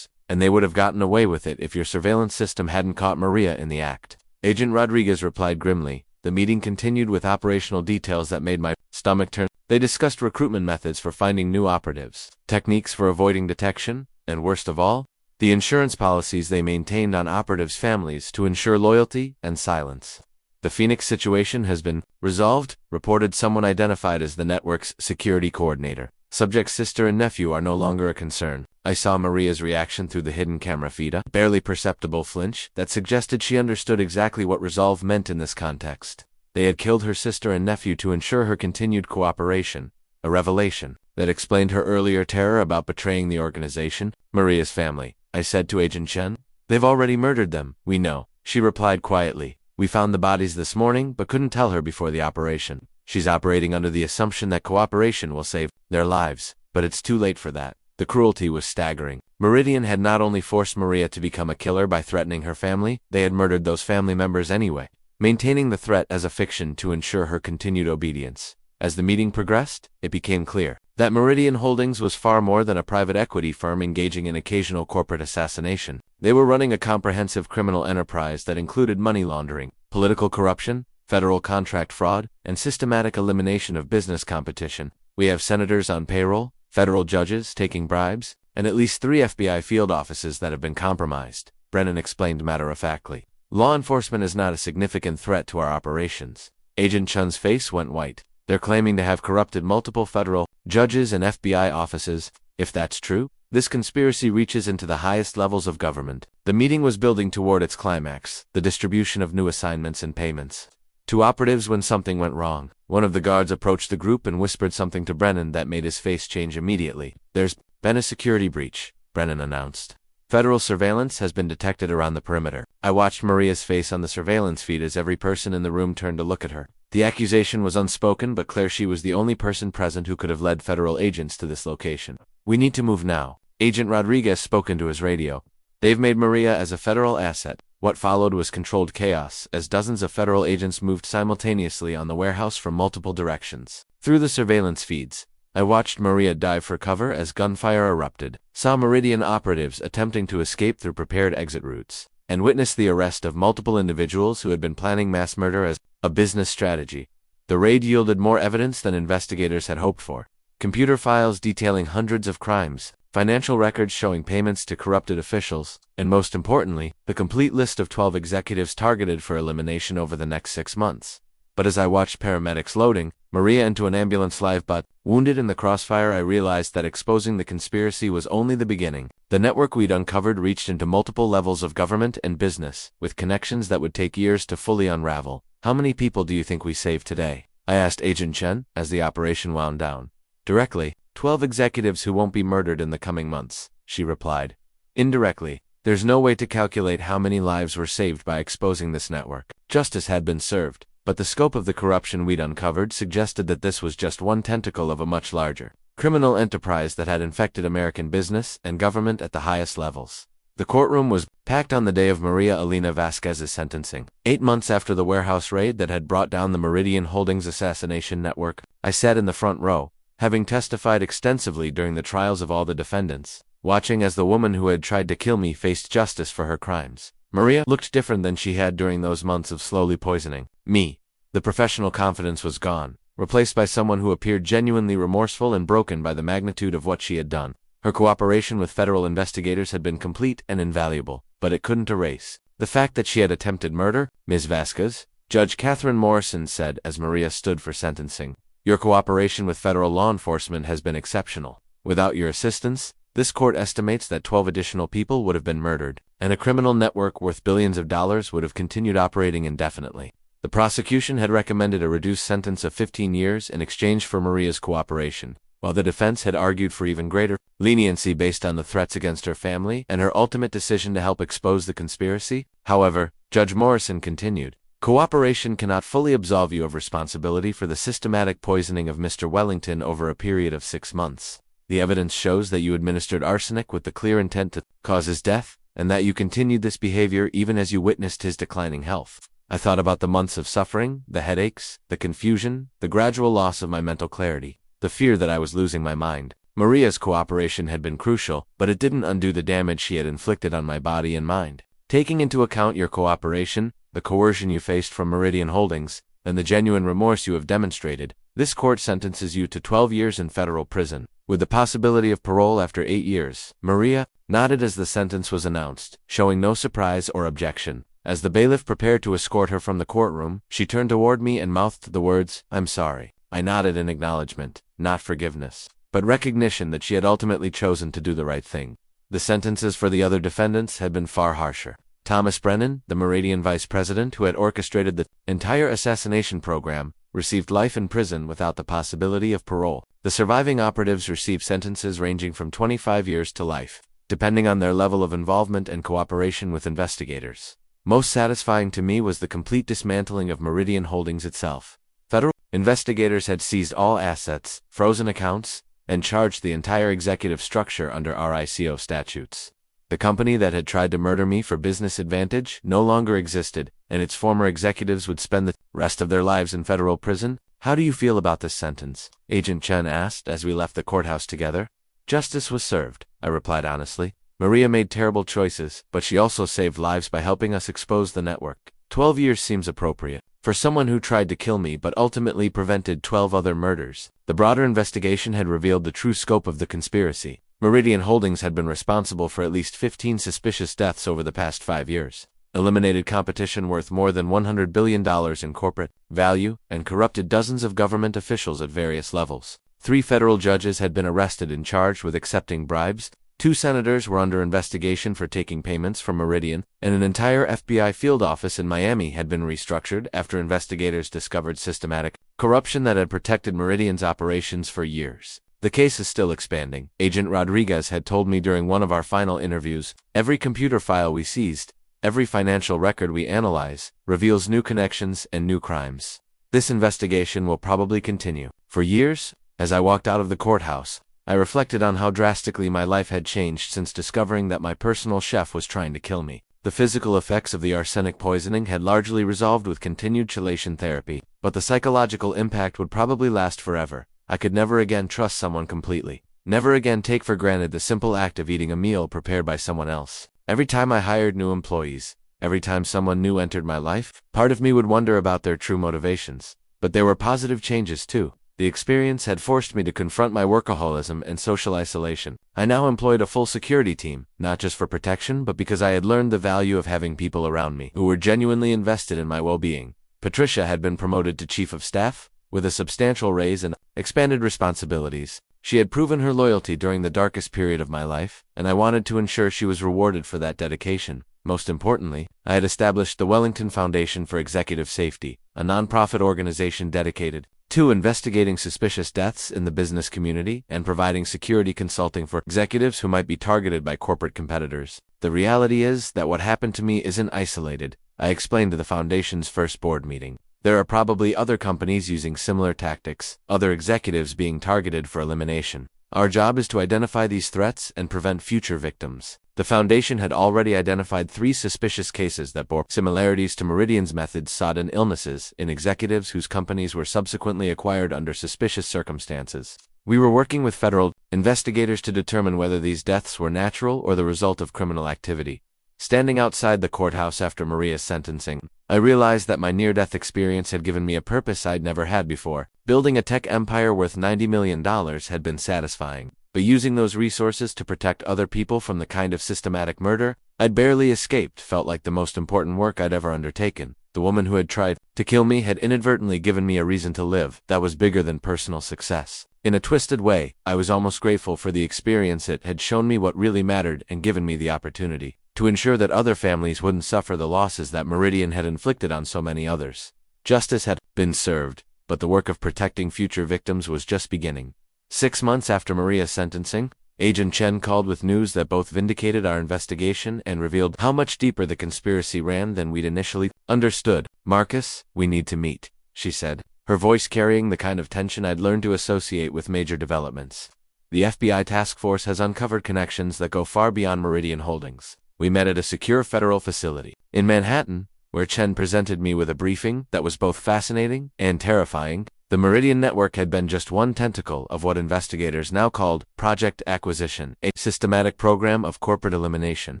And they would have gotten away with it if your surveillance system hadn't caught Maria in the act. Agent Rodriguez replied grimly. The meeting continued with operational details that made my stomach turn. They discussed recruitment methods for finding new operatives, techniques for avoiding detection, and worst of all, the insurance policies they maintained on operatives' families to ensure loyalty and silence. The Phoenix situation has been resolved, reported someone identified as the network's security coordinator. Subject's sister and nephew are no longer a concern. I saw Maria's reaction through the hidden camera feed, a barely perceptible flinch that suggested she understood exactly what resolve meant in this context. They had killed her sister and nephew to ensure her continued cooperation, a revelation that explained her earlier terror about betraying the organization. Maria's family, I said to Agent Chen. They've already murdered them, we know, she replied quietly. We found the bodies this morning but couldn't tell her before the operation. She's operating under the assumption that cooperation will save their lives, but it's too late for that. The cruelty was staggering. Meridian had not only forced Maria to become a killer by threatening her family, they had murdered those family members anyway, maintaining the threat as a fiction to ensure her continued obedience. As the meeting progressed, it became clear that Meridian Holdings was far more than a private equity firm engaging in occasional corporate assassination. They were running a comprehensive criminal enterprise that included money laundering, political corruption, federal contract fraud, and systematic elimination of business competition. We have senators on payroll, federal judges taking bribes, and at least 3 FBI field offices that have been compromised, Brennan explained matter-of-factly. Law enforcement is not a significant threat to our operations. Agent Chun's face went white. They're claiming to have corrupted multiple federal judges and FBI offices. If that's true, this conspiracy reaches into the highest levels of government. The meeting was building toward its climax, the distribution of new assignments and payments to operatives when something went wrong. One of the guards approached the group and whispered something to Brennan that made his face change immediately. There's been a security breach, Brennan announced. Federal surveillance has been detected around the perimeter. I watched Maria's face on the surveillance feed as every person in the room turned to look at her. The accusation was unspoken but clear. She was the only person present who could have led federal agents to this location. We need to move now. Agent Rodriguez spoke into his radio. They've made Maria as a federal asset. What followed was controlled chaos, as dozens of federal agents moved simultaneously on the warehouse from multiple directions. Through the surveillance feeds, I watched Maria dive for cover as gunfire erupted, saw Meridian operatives attempting to escape through prepared exit routes, and witnessed the arrest of multiple individuals who had been planning mass murder as a business strategy. The raid yielded more evidence than investigators had hoped for. Computer files detailing hundreds of crimes, financial records showing payments to corrupted officials, and most importantly, the complete list of 12 executives targeted for elimination over the next 6 months. But as I watched paramedics loading Maria into an ambulance live but wounded in the crossfire, I realized that exposing the conspiracy was only the beginning. The network we'd uncovered reached into multiple levels of government and business, with connections that would take years to fully unravel. How many people do you think we saved today? I asked Agent Chen as the operation wound down. Directly, 12 executives who won't be murdered in the coming months, she replied. Indirectly, there's no way to calculate how many lives were saved by exposing this network. Justice had been served, but the scope of the corruption we'd uncovered suggested that this was just one tentacle of a much larger criminal enterprise that had infected American business and government at the highest levels. The courtroom was packed on the day of Maria Elena Vasquez's sentencing. 8 months after the warehouse raid that had brought down the Meridian Holdings assassination network, I sat in the front row, having testified extensively during the trials of all the defendants, watching as the woman who had tried to kill me faced justice for her crimes. Maria looked different than she had during those months of slowly poisoning me. The professional confidence was gone, replaced by someone who appeared genuinely remorseful and broken by the magnitude of what she had done. Her cooperation with federal investigators had been complete and invaluable, but it couldn't erase the fact that she had attempted murder. Ms. Vasquez, Judge Catherine Morrison said as Maria stood for sentencing, your cooperation with federal law enforcement has been exceptional. Without your assistance, this court estimates that 12 additional people would have been murdered, and a criminal network worth billions of dollars would have continued operating indefinitely. The prosecution had recommended a reduced sentence of 15 years in exchange for Maria's cooperation, while the defense had argued for even greater leniency based on the threats against her family and her ultimate decision to help expose the conspiracy. However, Judge Morrison continued, cooperation cannot fully absolve you of responsibility for the systematic poisoning of Mr. Wellington over a period of 6 months. The evidence shows that you administered arsenic with the clear intent to cause his death, and that you continued this behavior even as you witnessed his declining health. I thought about the months of suffering, the headaches, the confusion, the gradual loss of my mental clarity, the fear that I was losing my mind. Maria's cooperation had been crucial, but it didn't undo the damage she had inflicted on my body and mind. Taking into account your cooperation, the coercion you faced from Meridian Holdings, and the genuine remorse you have demonstrated, this court sentences you to 12 years in federal prison. with the possibility of parole after 8 years. Maria nodded as the sentence was announced, showing no surprise or objection. As the bailiff prepared to escort her from the courtroom, she turned toward me and mouthed the words, "I'm sorry." I nodded in acknowledgement, not forgiveness, but recognition that she had ultimately chosen to do the right thing. The sentences for the other defendants had been far harsher. Thomas Brennan, the Meridian vice president who had orchestrated the entire assassination program, received life in prison without the possibility of parole. The surviving operatives received sentences ranging from 25 years to life, depending on their level of involvement and cooperation with investigators. Most satisfying to me was the complete dismantling of Meridian Holdings itself. Federal investigators had seized all assets, frozen accounts, and charged the entire executive structure under RICO statutes. The company that had tried to murder me for business advantage no longer existed, and its former executives would spend the rest of their lives in federal prison. "How do you feel about this sentence?" Agent Chen asked as we left the courthouse together. "Justice was served," I replied honestly. "Maria made terrible choices, but she also saved lives by helping us expose the network. 12 years seems appropriate for someone who tried to kill me but ultimately prevented 12 other murders." The broader investigation had revealed the true scope of the conspiracy. Meridian Holdings had been responsible for at least 15 suspicious deaths over the past 5 years, eliminated competition worth more than $100 billion in corporate value, and corrupted dozens of government officials at various levels. 3 federal judges had been arrested and charged with accepting bribes. 2 senators were under investigation for taking payments from Meridian, and an entire FBI field office in Miami had been restructured after investigators discovered systematic corruption that had protected Meridian's operations for years. The case is still expanding. Agent Rodriguez had told me during one of our final interviews, "Every computer file we seized, every financial record we analyze, reveals new connections and new crimes. This investigation will probably continue." For years, as I walked out of the courthouse, I reflected on how drastically my life had changed since discovering that my personal chef was trying to kill me. The physical effects of the arsenic poisoning had largely resolved with continued chelation therapy, but the psychological impact would probably last forever. I could never again trust someone completely, never again take for granted the simple act of eating a meal prepared by someone else. Every time I hired new employees, every time someone new entered my life, part of me would wonder about their true motivations. But there were positive changes too. The experience had forced me to confront my workaholism and social isolation. I now employed a full security team, not just for protection but because I had learned the value of having people around me who were genuinely invested in my well-being. Patricia had been promoted to chief of staff, with a substantial raise and expanded responsibilities. She had proven her loyalty during the darkest period of my life, and I wanted to ensure she was rewarded for that dedication. Most importantly, I had established the Wellington Foundation for Executive Safety, a nonprofit organization dedicated to investigating suspicious deaths in the business community and providing security consulting for executives who might be targeted by corporate competitors. The reality is that what happened to me isn't isolated, I explained to the foundation's first board meeting. There are probably other companies using similar tactics, other executives being targeted for elimination. Our job is to identify these threats and prevent future victims. The foundation had already identified 3 suspicious cases that bore similarities to Meridian's methods sought in illnesses in executives whose companies were subsequently acquired under suspicious circumstances. We were working with federal investigators to determine whether these deaths were natural or the result of criminal activity. Standing outside the courthouse after Maria's sentencing, I realized that my near-death experience had given me a purpose I'd never had before. Building a tech empire worth $90 million had been satisfying, but using those resources to protect other people from the kind of systematic murder I'd barely escaped felt like the most important work I'd ever undertaken. The woman who had tried to kill me had inadvertently given me a reason to live that was bigger than personal success. In a twisted way, I was almost grateful for the experience. It had shown me what really mattered and given me the opportunity to ensure that other families wouldn't suffer the losses that Meridian had inflicted on so many others. Justice had been served, but the work of protecting future victims was just beginning. 6 months after Maria's sentencing, Agent Chen called with news that both vindicated our investigation and revealed how much deeper the conspiracy ran than we'd initially understood. "Marcus, we need to meet," she said, her voice carrying the kind of tension I'd learned to associate with major developments. "The FBI task force has uncovered connections that go far beyond Meridian Holdings." We met at a secure federal facility in Manhattan, where Chen presented me with a briefing that was both fascinating and terrifying. The Meridian Network had been just one tentacle of what investigators now called Project Acquisition, a systematic program of corporate elimination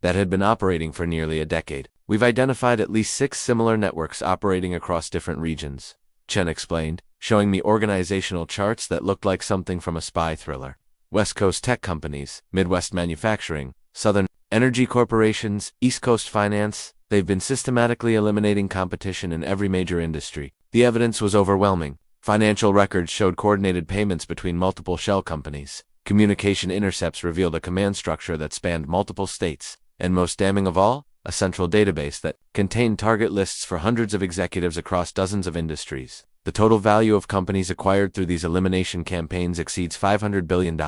that had been operating for nearly a decade. "We've identified at least 6 similar networks operating across different regions," Chen explained, showing me organizational charts that looked like something from a spy thriller. West Coast tech companies, Midwest manufacturing, Southern energy corporations, East Coast finance. They've been systematically eliminating competition in every major industry. The evidence was overwhelming. Financial records showed coordinated payments between multiple shell companies. Communication intercepts revealed a command structure that spanned multiple states. And most damning of all, a central database that contained target lists for hundreds of executives across dozens of industries. The total value of companies acquired through these elimination campaigns exceeds $500 billion.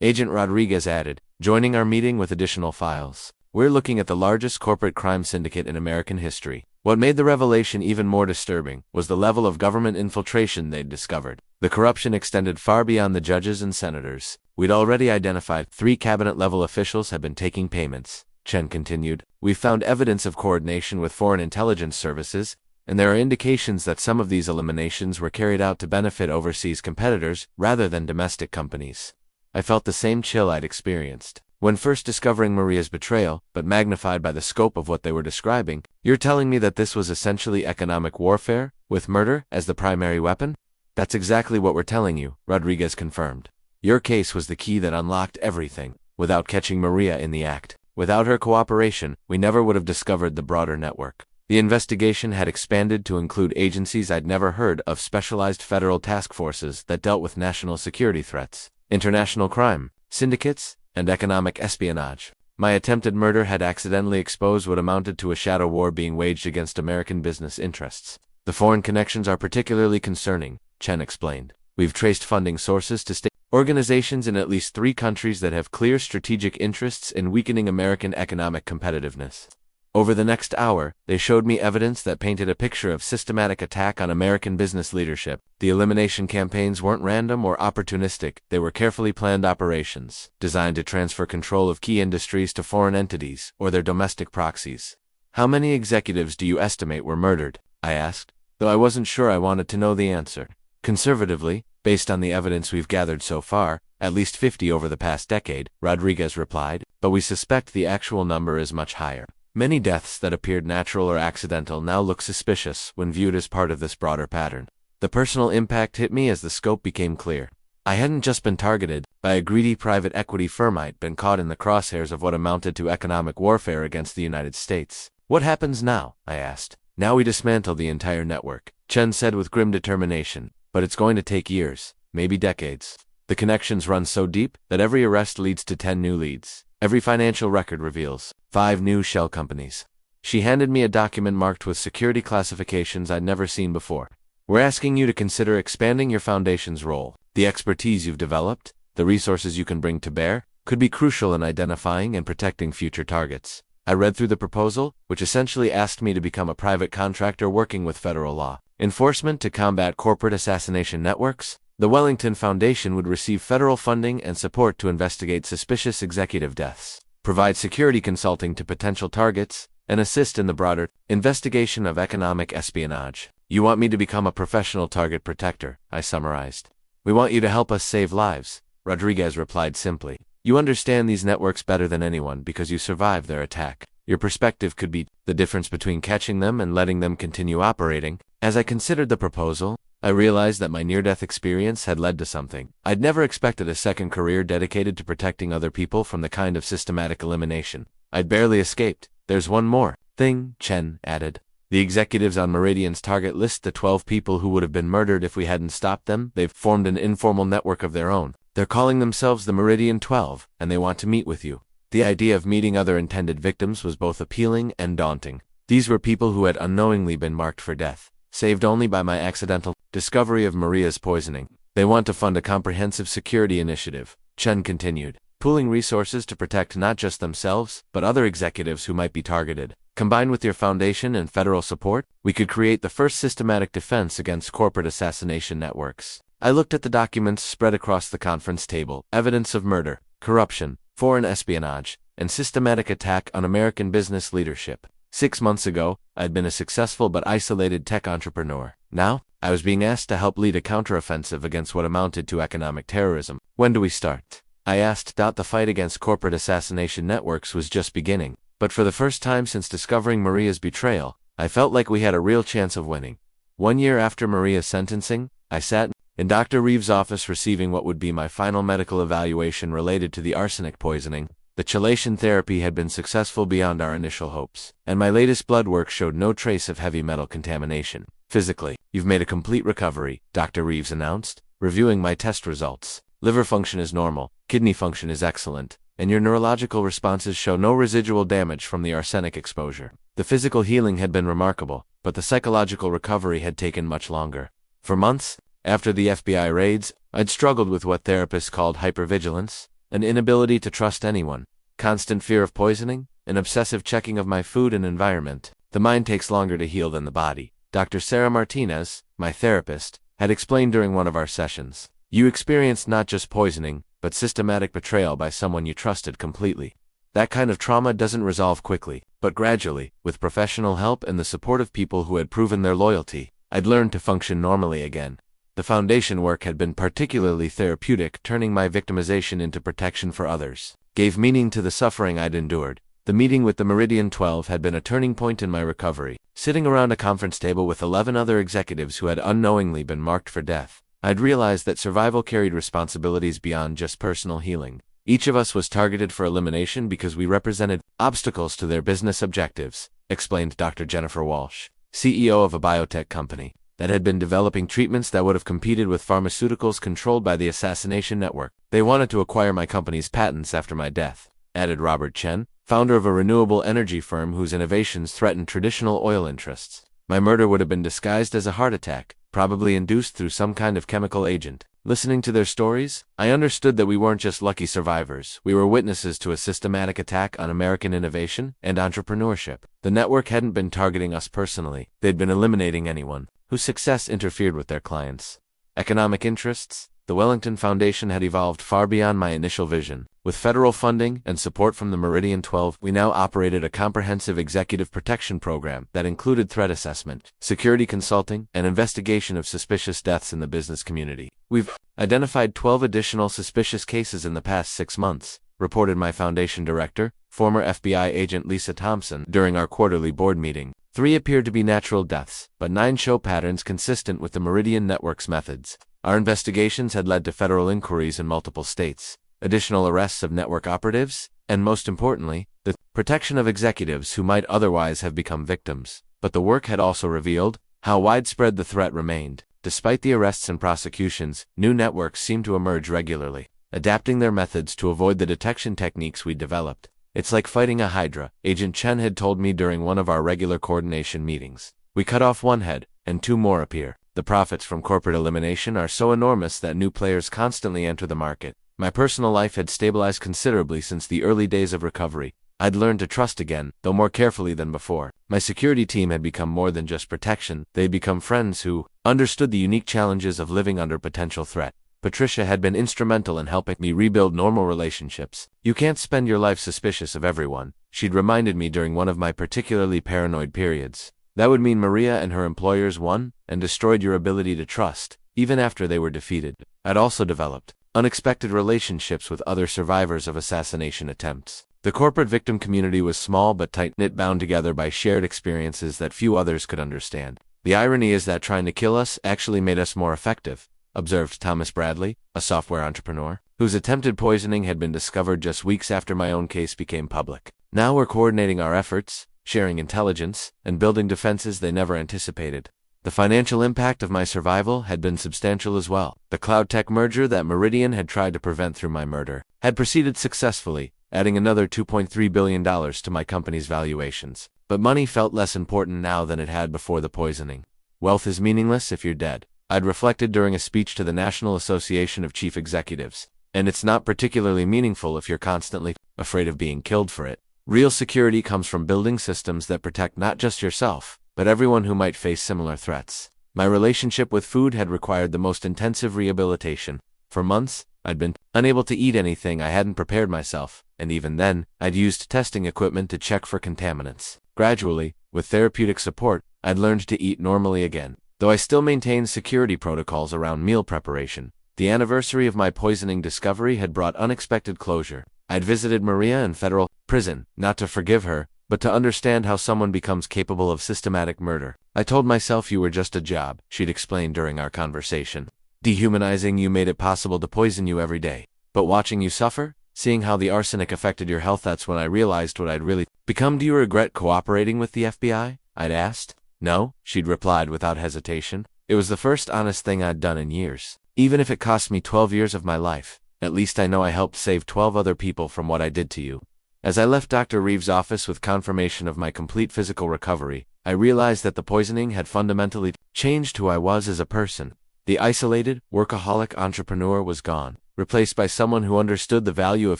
Agent Rodriguez added, joining our meeting with additional files. We're looking at the largest corporate crime syndicate in American history. What made the revelation even more disturbing was the level of government infiltration they'd discovered. The corruption extended far beyond the judges and senators. We'd already identified 3 cabinet-level officials had been taking payments. Chen continued, we found evidence of coordination with foreign intelligence services, and there are indications that some of these eliminations were carried out to benefit overseas competitors rather than domestic companies. I felt the same chill I'd experienced when first discovering Maria's betrayal, but magnified by the scope of what they were describing. You're telling me that this was essentially economic warfare, with murder as the primary weapon? That's exactly what we're telling you, Rodriguez confirmed. Your case was the key that unlocked everything. Without catching Maria in the act, without her cooperation, we never would have discovered the broader network. The investigation had expanded to include agencies I'd never heard of, specialized federal task forces that dealt with national security threats, international crime, syndicates, and economic espionage. My attempted murder had accidentally exposed what amounted to a shadow war being waged against American business interests. The foreign connections are particularly concerning, Chen explained. We've traced funding sources to state organizations in at least 3 countries that have clear strategic interests in weakening American economic competitiveness. Over the next hour, they showed me evidence that painted a picture of systematic attack on American business leadership. The elimination campaigns weren't random or opportunistic, they were carefully planned operations, designed to transfer control of key industries to foreign entities or their domestic proxies. How many executives do you estimate were murdered? I asked, though I wasn't sure I wanted to know the answer. Conservatively, based on the evidence we've gathered so far, at least 50 over the past decade, Rodriguez replied, but we suspect the actual number is much higher. Many deaths that appeared natural or accidental now look suspicious when viewed as part of this broader pattern. The personal impact hit me as the scope became clear. I hadn't just been targeted by a greedy private equity firm, I'd been caught in the crosshairs of what amounted to economic warfare against the United States. What happens now? I asked. Now we dismantle the entire network, Chen said with grim determination. But it's going to take years, maybe decades. The connections run so deep that every arrest leads to 10 new leads. Every financial record reveals 5 new shell companies. She handed me a document marked with security classifications I'd never seen before. We're asking you to consider expanding your foundation's role. The expertise you've developed, the resources you can bring to bear, could be crucial in identifying and protecting future targets. I read through the proposal, which essentially asked me to become a private contractor working with federal law enforcement to combat corporate assassination networks. The Wellington Foundation would receive federal funding and support to investigate suspicious executive deaths, provide security consulting to potential targets, and assist in the broader investigation of economic espionage. You want me to become a professional target protector, I summarized. We want you to help us save lives, Rodriguez replied simply. You understand these networks better than anyone because you survived their attack. Your perspective could be the difference between catching them and letting them continue operating. As I considered the proposal, I realized that my near-death experience had led to something. I'd never expected a second career dedicated to protecting other people from the kind of systematic elimination I'd barely escaped. There's one more thing, Chen added. The executives on Meridian's target list, the 12 people who would have been murdered if we hadn't stopped them, they've formed an informal network of their own. They're calling themselves the Meridian 12, and they want to meet with you. The idea of meeting other intended victims was both appealing and daunting. These were people who had unknowingly been marked for death, saved only by my accidental discovery of Maria's poisoning. They want to fund a comprehensive security initiative, Chen continued, pooling resources to protect not just themselves, but other executives who might be targeted. Combined with your foundation and federal support, we could create the first systematic defense against corporate assassination networks. I looked at the documents spread across the conference table, evidence of murder, corruption, foreign espionage, and systematic attack on American business leadership. 6 months ago, I'd been a successful but isolated tech entrepreneur. Now, I was being asked to help lead a counteroffensive against what amounted to economic terrorism. When do we start? I asked. The fight against corporate assassination networks was just beginning, but for the first time since discovering Maria's betrayal, I felt like we had a real chance of winning. 1 year after Maria's sentencing, I sat In Dr. Reeves' office receiving what would be my final medical evaluation related to the arsenic poisoning, the chelation therapy had been successful beyond our initial hopes, and my latest blood work showed no trace of heavy metal contamination. Physically, you've made a complete recovery, Dr. Reeves announced, reviewing my test results. Liver function is normal, kidney function is excellent, and your neurological responses show no residual damage from the arsenic exposure. The physical healing had been remarkable, but the psychological recovery had taken much longer. For months, after the FBI raids, I'd struggled with what therapists called hypervigilance, an inability to trust anyone, constant fear of poisoning, an obsessive checking of my food and environment. The mind takes longer to heal than the body. Dr. Sarah Martinez, my therapist, had explained during one of our sessions. You experienced not just poisoning, but systematic betrayal by someone you trusted completely. That kind of trauma doesn't resolve quickly, but gradually, with professional help and the support of people who had proven their loyalty, I'd learned to function normally again. The foundation work had been particularly therapeutic, turning my victimization into protection for others. Gave meaning to the suffering I'd endured. The meeting with the Meridian 12 had been a turning point in my recovery. Sitting around a conference table with 11 other executives who had unknowingly been marked for death, I'd realized that survival carried responsibilities beyond just personal healing. Each of us was targeted for elimination because we represented obstacles to their business objectives, explained Dr. Jennifer Walsh, CEO of a biotech company that had been developing treatments that would have competed with pharmaceuticals controlled by the assassination network. They wanted to acquire my company's patents after my death, added Robert Chen, founder of a renewable energy firm whose innovations threatened traditional oil interests. My murder would have been disguised as a heart attack, probably induced through some kind of chemical agent. Listening to their stories, I understood that we weren't just lucky survivors, we were witnesses to a systematic attack on American innovation and entrepreneurship. The network hadn't been targeting us personally, they'd been eliminating anyone whose success interfered with their clients' economic interests. The Wellington Foundation had evolved far beyond my initial vision. With federal funding and support from the Meridian 12, we now operated a comprehensive executive protection program that included threat assessment, security consulting, and investigation of suspicious deaths in the business community. We've identified 12 additional suspicious cases in the past 6 months, reported my foundation director, former FBI agent Lisa Thompson, during our quarterly board meeting. 3 appeared to be natural deaths, but 9 show patterns consistent with the Meridian Network's methods. Our investigations had led to federal inquiries in multiple states, additional arrests of network operatives, and most importantly, the protection of executives who might otherwise have become victims. But the work had also revealed how widespread the threat remained. Despite the arrests and prosecutions, new networks seemed to emerge regularly, adapting their methods to avoid the detection techniques we developed. It's like fighting a hydra, Agent Chen had told me during one of our regular coordination meetings. We cut off one head, and 2 more appear. The profits from corporate elimination are so enormous that new players constantly enter the market. My personal life had stabilized considerably since the early days of recovery. I'd learned to trust again, though more carefully than before. My security team had become more than just protection. They'd become friends who understood the unique challenges of living under potential threat. Patricia had been instrumental in helping me rebuild normal relationships. You can't spend your life suspicious of everyone, she'd reminded me during one of my particularly paranoid periods. That would mean Maria and her employers won and destroyed your ability to trust, even after they were defeated. I'd also developed unexpected relationships with other survivors of assassination attempts. The corporate victim community was small but tight-knit, bound together by shared experiences that few others could understand. The irony is that trying to kill us actually made us more effective, observed Thomas Bradley, a software entrepreneur, whose attempted poisoning had been discovered just weeks after my own case became public. Now we're coordinating our efforts, sharing intelligence, and building defenses they never anticipated. The financial impact of my survival had been substantial as well. The cloud tech merger that Meridian had tried to prevent through my murder had proceeded successfully, adding another $2.3 billion to my company's valuations. But money felt less important now than it had before the poisoning. Wealth is meaningless if you're dead, I'd reflected during a speech to the National Association of Chief Executives. And it's not particularly meaningful if you're constantly afraid of being killed for it. Real security comes from building systems that protect not just yourself, but everyone who might face similar threats. My relationship with food had required the most intensive rehabilitation. For months, I'd been unable to eat anything I hadn't prepared myself, and even then, I'd used testing equipment to check for contaminants. Gradually, with therapeutic support, I'd learned to eat normally again. Though I still maintained security protocols around meal preparation, the anniversary of my poisoning discovery had brought unexpected closure. I'd visited Maria in federal prison, not to forgive her, but to understand how someone becomes capable of systematic murder. I told myself you were just a job, she'd explained during our conversation. Dehumanizing you made it possible to poison you every day. But watching you suffer, seeing how the arsenic affected your health, that's when I realized what I'd really become. Do you regret cooperating with the FBI? I'd asked. No, she'd replied without hesitation. It was the first honest thing I'd done in years. Even if it cost me 12 years of my life, at least I know I helped save 12 other people from what I did to you. As I left Dr. Reeves' office with confirmation of my complete physical recovery, I realized that the poisoning had fundamentally changed who I was as a person. The isolated, workaholic entrepreneur was gone, replaced by someone who understood the value of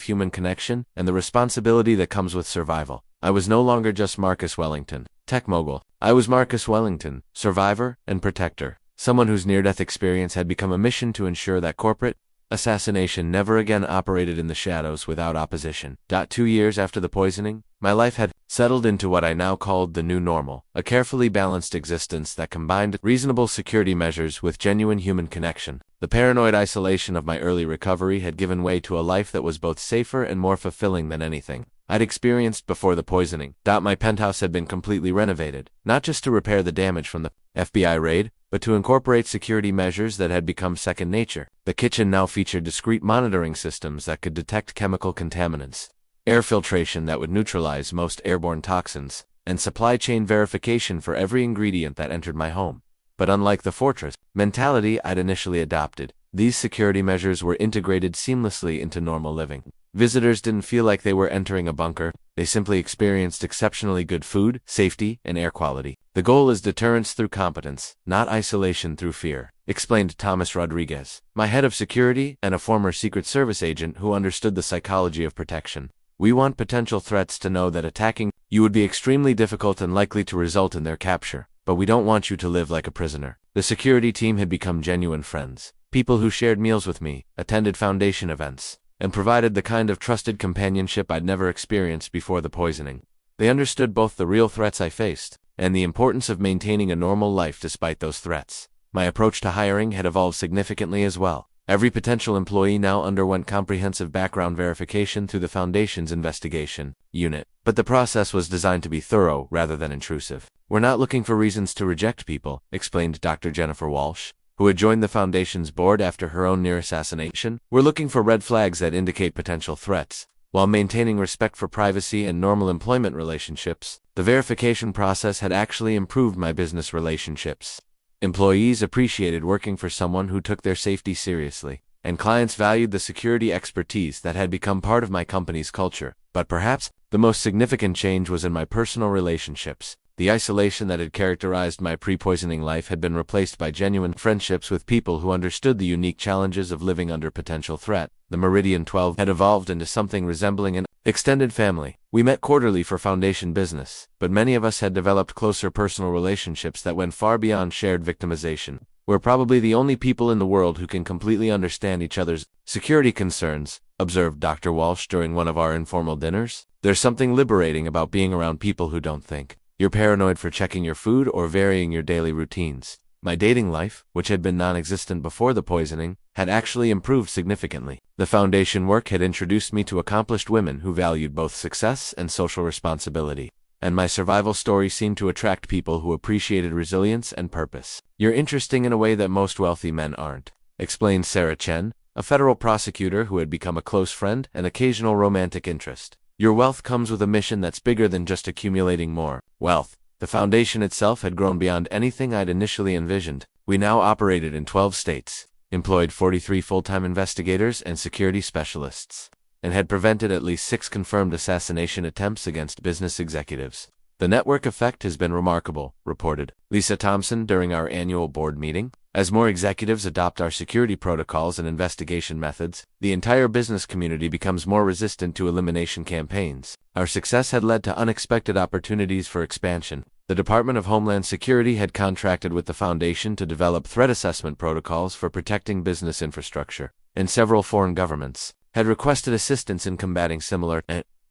human connection and the responsibility that comes with survival. I was no longer just Marcus Wellington, tech mogul. I was Marcus Wellington, survivor and protector, someone whose near-death experience had become a mission to ensure that corporate assassination never again operated in the shadows without opposition. 2 years after the poisoning, my life had settled into what I now called the new normal, a carefully balanced existence that combined reasonable security measures with genuine human connection. The paranoid isolation of my early recovery had given way to a life that was both safer and more fulfilling than anything I'd experienced before the poisoning. My penthouse had been completely renovated, not just to repair the damage from the FBI raid, but to incorporate security measures that had become second nature. The kitchen now featured discrete monitoring systems that could detect chemical contaminants, air filtration that would neutralize most airborne toxins, and supply chain verification for every ingredient that entered my home. But unlike the fortress mentality I'd initially adopted, these security measures were integrated seamlessly into normal living. Visitors didn't feel like they were entering a bunker, they simply experienced exceptionally good food, safety, and air quality. The goal is deterrence through competence, not isolation through fear, explained Thomas Rodriguez, my head of security and a former Secret Service agent who understood the psychology of protection. We want potential threats to know that attacking you would be extremely difficult and likely to result in their capture, but we don't want you to live like a prisoner. The security team had become genuine friends, people who shared meals with me, attended foundation events, and provided the kind of trusted companionship I'd never experienced before the poisoning. They understood both the real threats I faced and the importance of maintaining a normal life despite those threats. My approach to hiring had evolved significantly as well. Every potential employee now underwent comprehensive background verification through the Foundation's investigation unit, but the process was designed to be thorough rather than intrusive. We're not looking for reasons to reject people, explained Dr. Jennifer Walsh, who had joined the Foundation's board after her own near assassination. We're looking for red flags that indicate potential threats, while maintaining respect for privacy and normal employment relationships. The verification process had actually improved my business relationships. Employees appreciated working for someone who took their safety seriously, and clients valued the security expertise that had become part of my company's culture. But perhaps the most significant change was in my personal relationships. The isolation that had characterized my pre-poisoning life had been replaced by genuine friendships with people who understood the unique challenges of living under potential threat. The Meridian 12 had evolved into something resembling an extended family. We met quarterly for Foundation business, but many of us had developed closer personal relationships that went far beyond shared victimization. We're probably the only people in the world who can completely understand each other's security concerns, observed Dr. Walsh during one of our informal dinners. There's something liberating about being around people who don't think you're paranoid for checking your food or varying your daily routines. My dating life, which had been non-existent before the poisoning, had actually improved significantly. The Foundation work had introduced me to accomplished women who valued both success and social responsibility, and my survival story seemed to attract people who appreciated resilience and purpose. You're interesting in a way that most wealthy men aren't, explained Sarah Chen, a federal prosecutor who had become a close friend and occasional romantic interest. Your wealth comes with a mission that's bigger than just accumulating more wealth. The Foundation itself had grown beyond anything I'd initially envisioned. We now operated in 12 states, employed 43 full-time investigators and security specialists, and had prevented at least 6 confirmed assassination attempts against business executives. The network effect has been remarkable, reported Lisa Thompson during our annual board meeting. As more executives adopt our security protocols and investigation methods, the entire business community becomes more resistant to elimination campaigns. Our success had led to unexpected opportunities for expansion. The Department of Homeland Security had contracted with the Foundation to develop threat assessment protocols for protecting business infrastructure, and several foreign governments had requested assistance in combating similar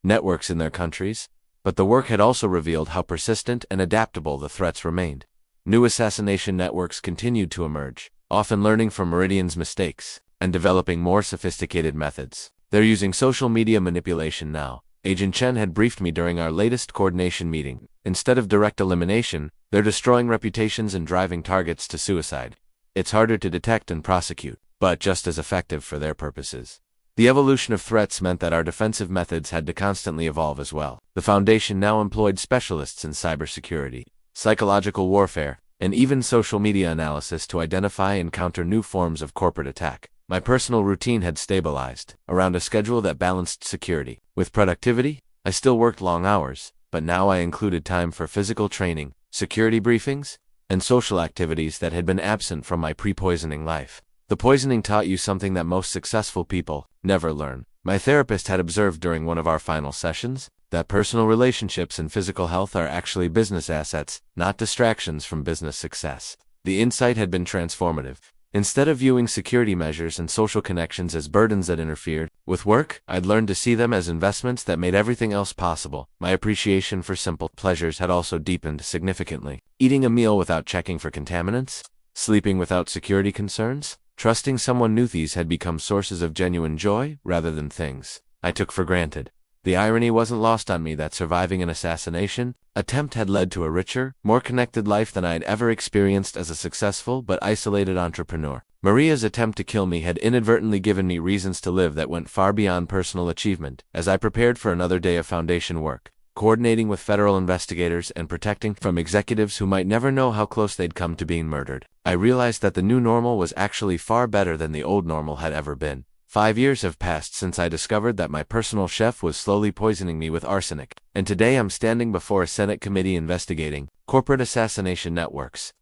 networks in their countries. But the work had also revealed how persistent and adaptable the threats remained. New assassination networks continued to emerge, often learning from Meridian's mistakes and developing more sophisticated methods. They're using social media manipulation now, Agent Chen had briefed me during our latest coordination meeting. Instead of direct elimination, they're destroying reputations and driving targets to suicide. It's harder to detect and prosecute, but just as effective for their purposes. The evolution of threats meant that our defensive methods had to constantly evolve as well. The Foundation now employed specialists in cybersecurity, psychological warfare, and even social media analysis to identify and counter new forms of corporate attack. My personal routine had stabilized around a schedule that balanced security with productivity. I still worked long hours, but now I included time for physical training, security briefings, and social activities that had been absent from my pre-poisoning life. The poisoning taught you something that most successful people never learn. My therapist had observed during one of our final sessions that personal relationships and physical health are actually business assets, not distractions from business success. The insight had been transformative. Instead of viewing security measures and social connections as burdens that interfered with work, I'd learned to see them as investments that made everything else possible. My appreciation for simple pleasures had also deepened significantly. Eating a meal without checking for contaminants, sleeping without security concerns, trusting someone new. These had become sources of genuine joy rather than things I took for granted. The irony wasn't lost on me that surviving an assassination attempt had led to a richer, more connected life than I had ever experienced as a successful but isolated entrepreneur. Maria's attempt to kill me had inadvertently given me reasons to live that went far beyond personal achievement. As I prepared for another day of Foundation work, coordinating with federal investigators and protecting from executives who might never know how close they'd come to being murdered, I realized that the new normal was actually far better than the old normal had ever been. 5 years have passed since I discovered that my personal chef was slowly poisoning me with arsenic, and today I'm standing before a Senate committee investigating corporate assassination networks,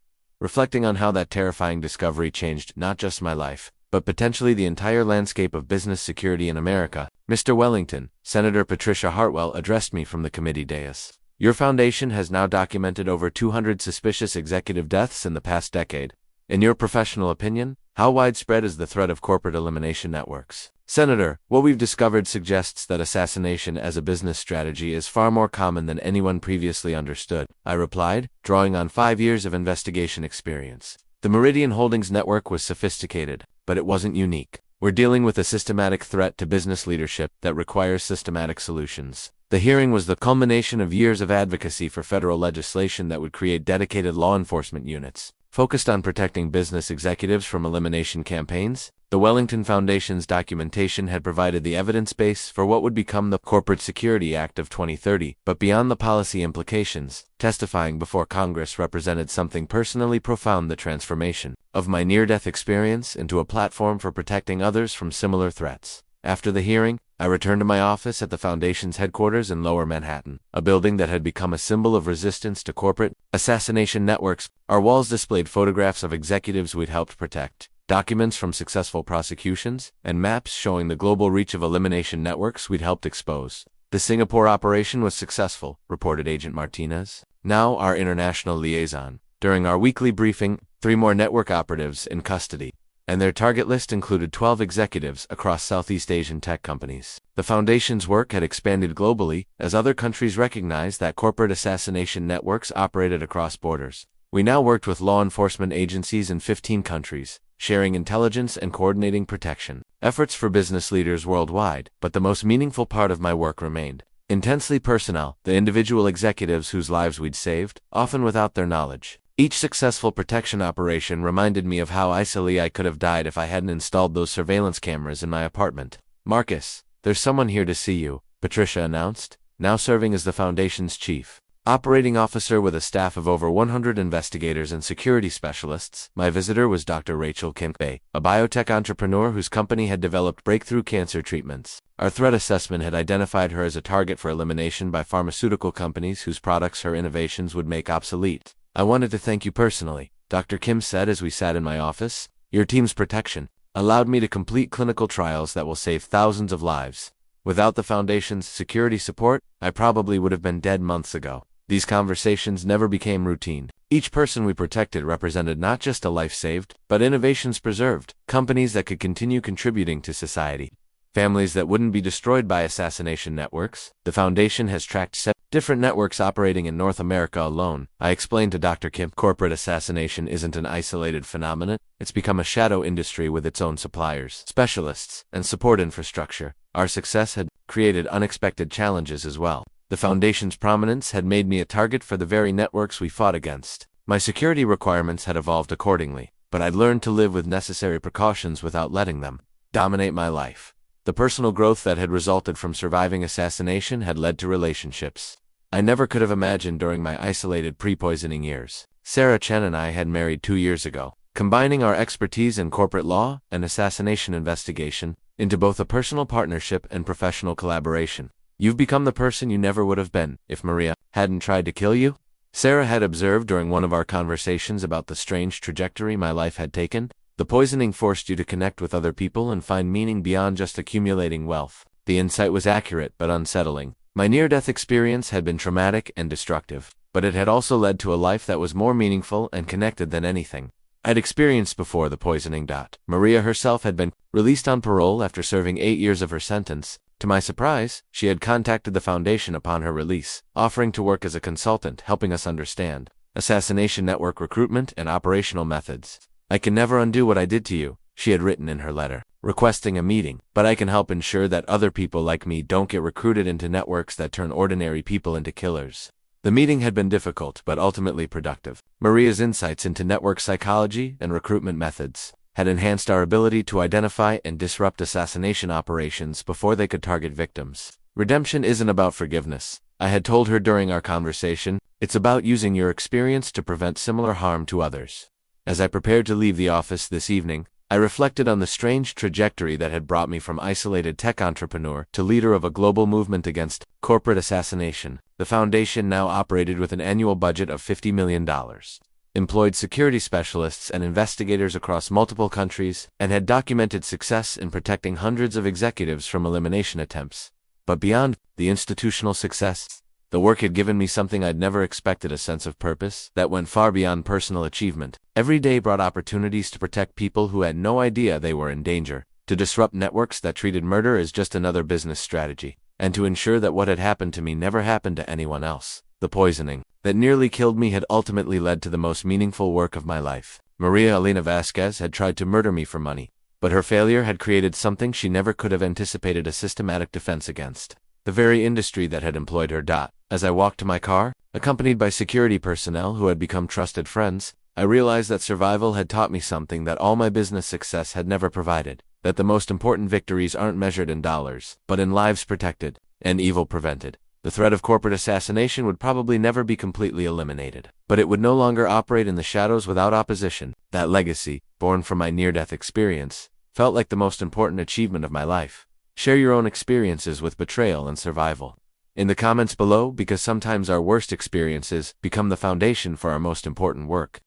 reflecting on how that terrifying discovery changed not just my life, but potentially the entire landscape of business security in America. Mr. Wellington, Senator Patricia Hartwell addressed me from the committee dais. Your foundation has now documented over 200 suspicious executive deaths in the past decade. In your professional opinion, how widespread is the threat of corporate elimination networks? Senator, what we've discovered suggests that assassination as a business strategy is far more common than anyone previously understood, I replied, drawing on 5 years of investigation experience. The Meridian Holdings network was sophisticated, but it wasn't unique. We're dealing with a systematic threat to business leadership that requires systematic solutions. The hearing was the culmination of years of advocacy for federal legislation that would create dedicated law enforcement units focused on protecting business executives from elimination campaigns. The Wellington Foundation's documentation had provided the evidence base for what would become the Corporate Security Act of 2030, but beyond the policy implications, testifying before Congress represented something personally profound: the transformation of my near-death experience into a platform for protecting others from similar threats. After the hearing, I returned to my office at the Foundation's headquarters in Lower Manhattan, a building that had become a symbol of resistance to corporate assassination networks. Our walls displayed photographs of executives we'd helped protect, documents from successful prosecutions, and maps showing the global reach of elimination networks we'd helped expose. The Singapore operation was successful, reported Agent Martinez, now our international liaison. During our weekly briefing, 3 more network operatives in custody, and their target list included 12 executives across Southeast Asian tech companies. The Foundation's work had expanded globally as other countries recognized that corporate assassination networks operated across borders. We now worked with law enforcement agencies in 15 countries, sharing intelligence and coordinating protection efforts for business leaders worldwide. But the most meaningful part of my work remained intensely personal: the individual executives whose lives we'd saved, often without their knowledge. Each successful protection operation reminded me of how easily I could have died if I hadn't installed those surveillance cameras in my apartment. Marcus, there's someone here to see you, Patricia announced, now serving as the Foundation's chief operating officer with a staff of over 100 investigators and security specialists. My visitor was Dr. Rachel Kim, a biotech entrepreneur whose company had developed breakthrough cancer treatments. Our threat assessment had identified her as a target for elimination by pharmaceutical companies whose products her innovations would make obsolete. I wanted to thank you personally, Dr. Kim said as we sat in my office. Your team's protection allowed me to complete clinical trials that will save thousands of lives. Without the Foundation's security support, I probably would have been dead months ago. These conversations never became routine. Each person we protected represented not just a life saved, but innovations preserved, companies that could continue contributing to society, families that wouldn't be destroyed by assassination networks. The Foundation has tracked 7 different networks operating in North America alone. I explained to Dr. Kim, corporate assassination isn't an isolated phenomenon. It's become a shadow industry with its own suppliers, specialists, and support infrastructure. Our success had created unexpected challenges as well. The Foundation's prominence had made me a target for the very networks we fought against. My security requirements had evolved accordingly. but I'd learned to live with necessary precautions without letting them dominate my life. The personal growth that had resulted from surviving assassination had led to relationships I never could have imagined during my isolated pre-poisoning years. Sarah Chen and I had married 2 years ago, combining our expertise in corporate law and assassination investigation into both a personal partnership and professional collaboration. You've become the person you never would have been if Maria hadn't tried to kill you? Sarah had observed during one of our conversations about the strange trajectory my life had taken. The poisoning forced you to connect with other people and find meaning beyond just accumulating wealth. The insight was accurate but unsettling. My near-death experience had been traumatic and destructive, but it had also led to a life that was more meaningful and connected than anything I'd experienced before the poisoning. Maria herself had been released on parole after serving 8 years of her sentence. To my surprise, she had contacted the foundation upon her release, offering to work as a consultant, helping us understand assassination network recruitment and operational methods. I can never undo what I did to you, she had written in her letter, requesting a meeting, but I can help ensure that other people like me don't get recruited into networks that turn ordinary people into killers. The meeting had been difficult but ultimately productive. Maria's insights into network psychology and recruitment methods had enhanced our ability to identify and disrupt assassination operations before they could target victims. Redemption isn't about forgiveness, I had told her during our conversation. It's about using your experience to prevent similar harm to others. As I prepared to leave the office this evening, I reflected on the strange trajectory that had brought me from isolated tech entrepreneur to leader of a global movement against corporate assassination. The foundation now operated with an annual budget of $50 million, employed security specialists and investigators across multiple countries, and had documented success in protecting hundreds of executives from elimination attempts. But beyond the institutional success, the work had given me something I'd never expected: a sense of purpose that went far beyond personal achievement. Every day brought opportunities to protect people who had no idea they were in danger, to disrupt networks that treated murder as just another business strategy, and to ensure that what had happened to me never happened to anyone else. The poisoning that nearly killed me had ultimately led to the most meaningful work of my life. Maria Elena Vasquez had tried to murder me for money, but her failure had created something she never could have anticipated: a systematic defense against the very industry that had employed her. As I walked to my car, accompanied by security personnel who had become trusted friends, I realized that survival had taught me something that all my business success had never provided: that the most important victories aren't measured in dollars, but in lives protected and evil prevented. The threat of corporate assassination would probably never be completely eliminated, but it would no longer operate in the shadows without opposition. That legacy, born from my near-death experience, felt like the most important achievement of my life. Share your own experiences with betrayal and survival in the comments below, because sometimes our worst experiences become the foundation for our most important work.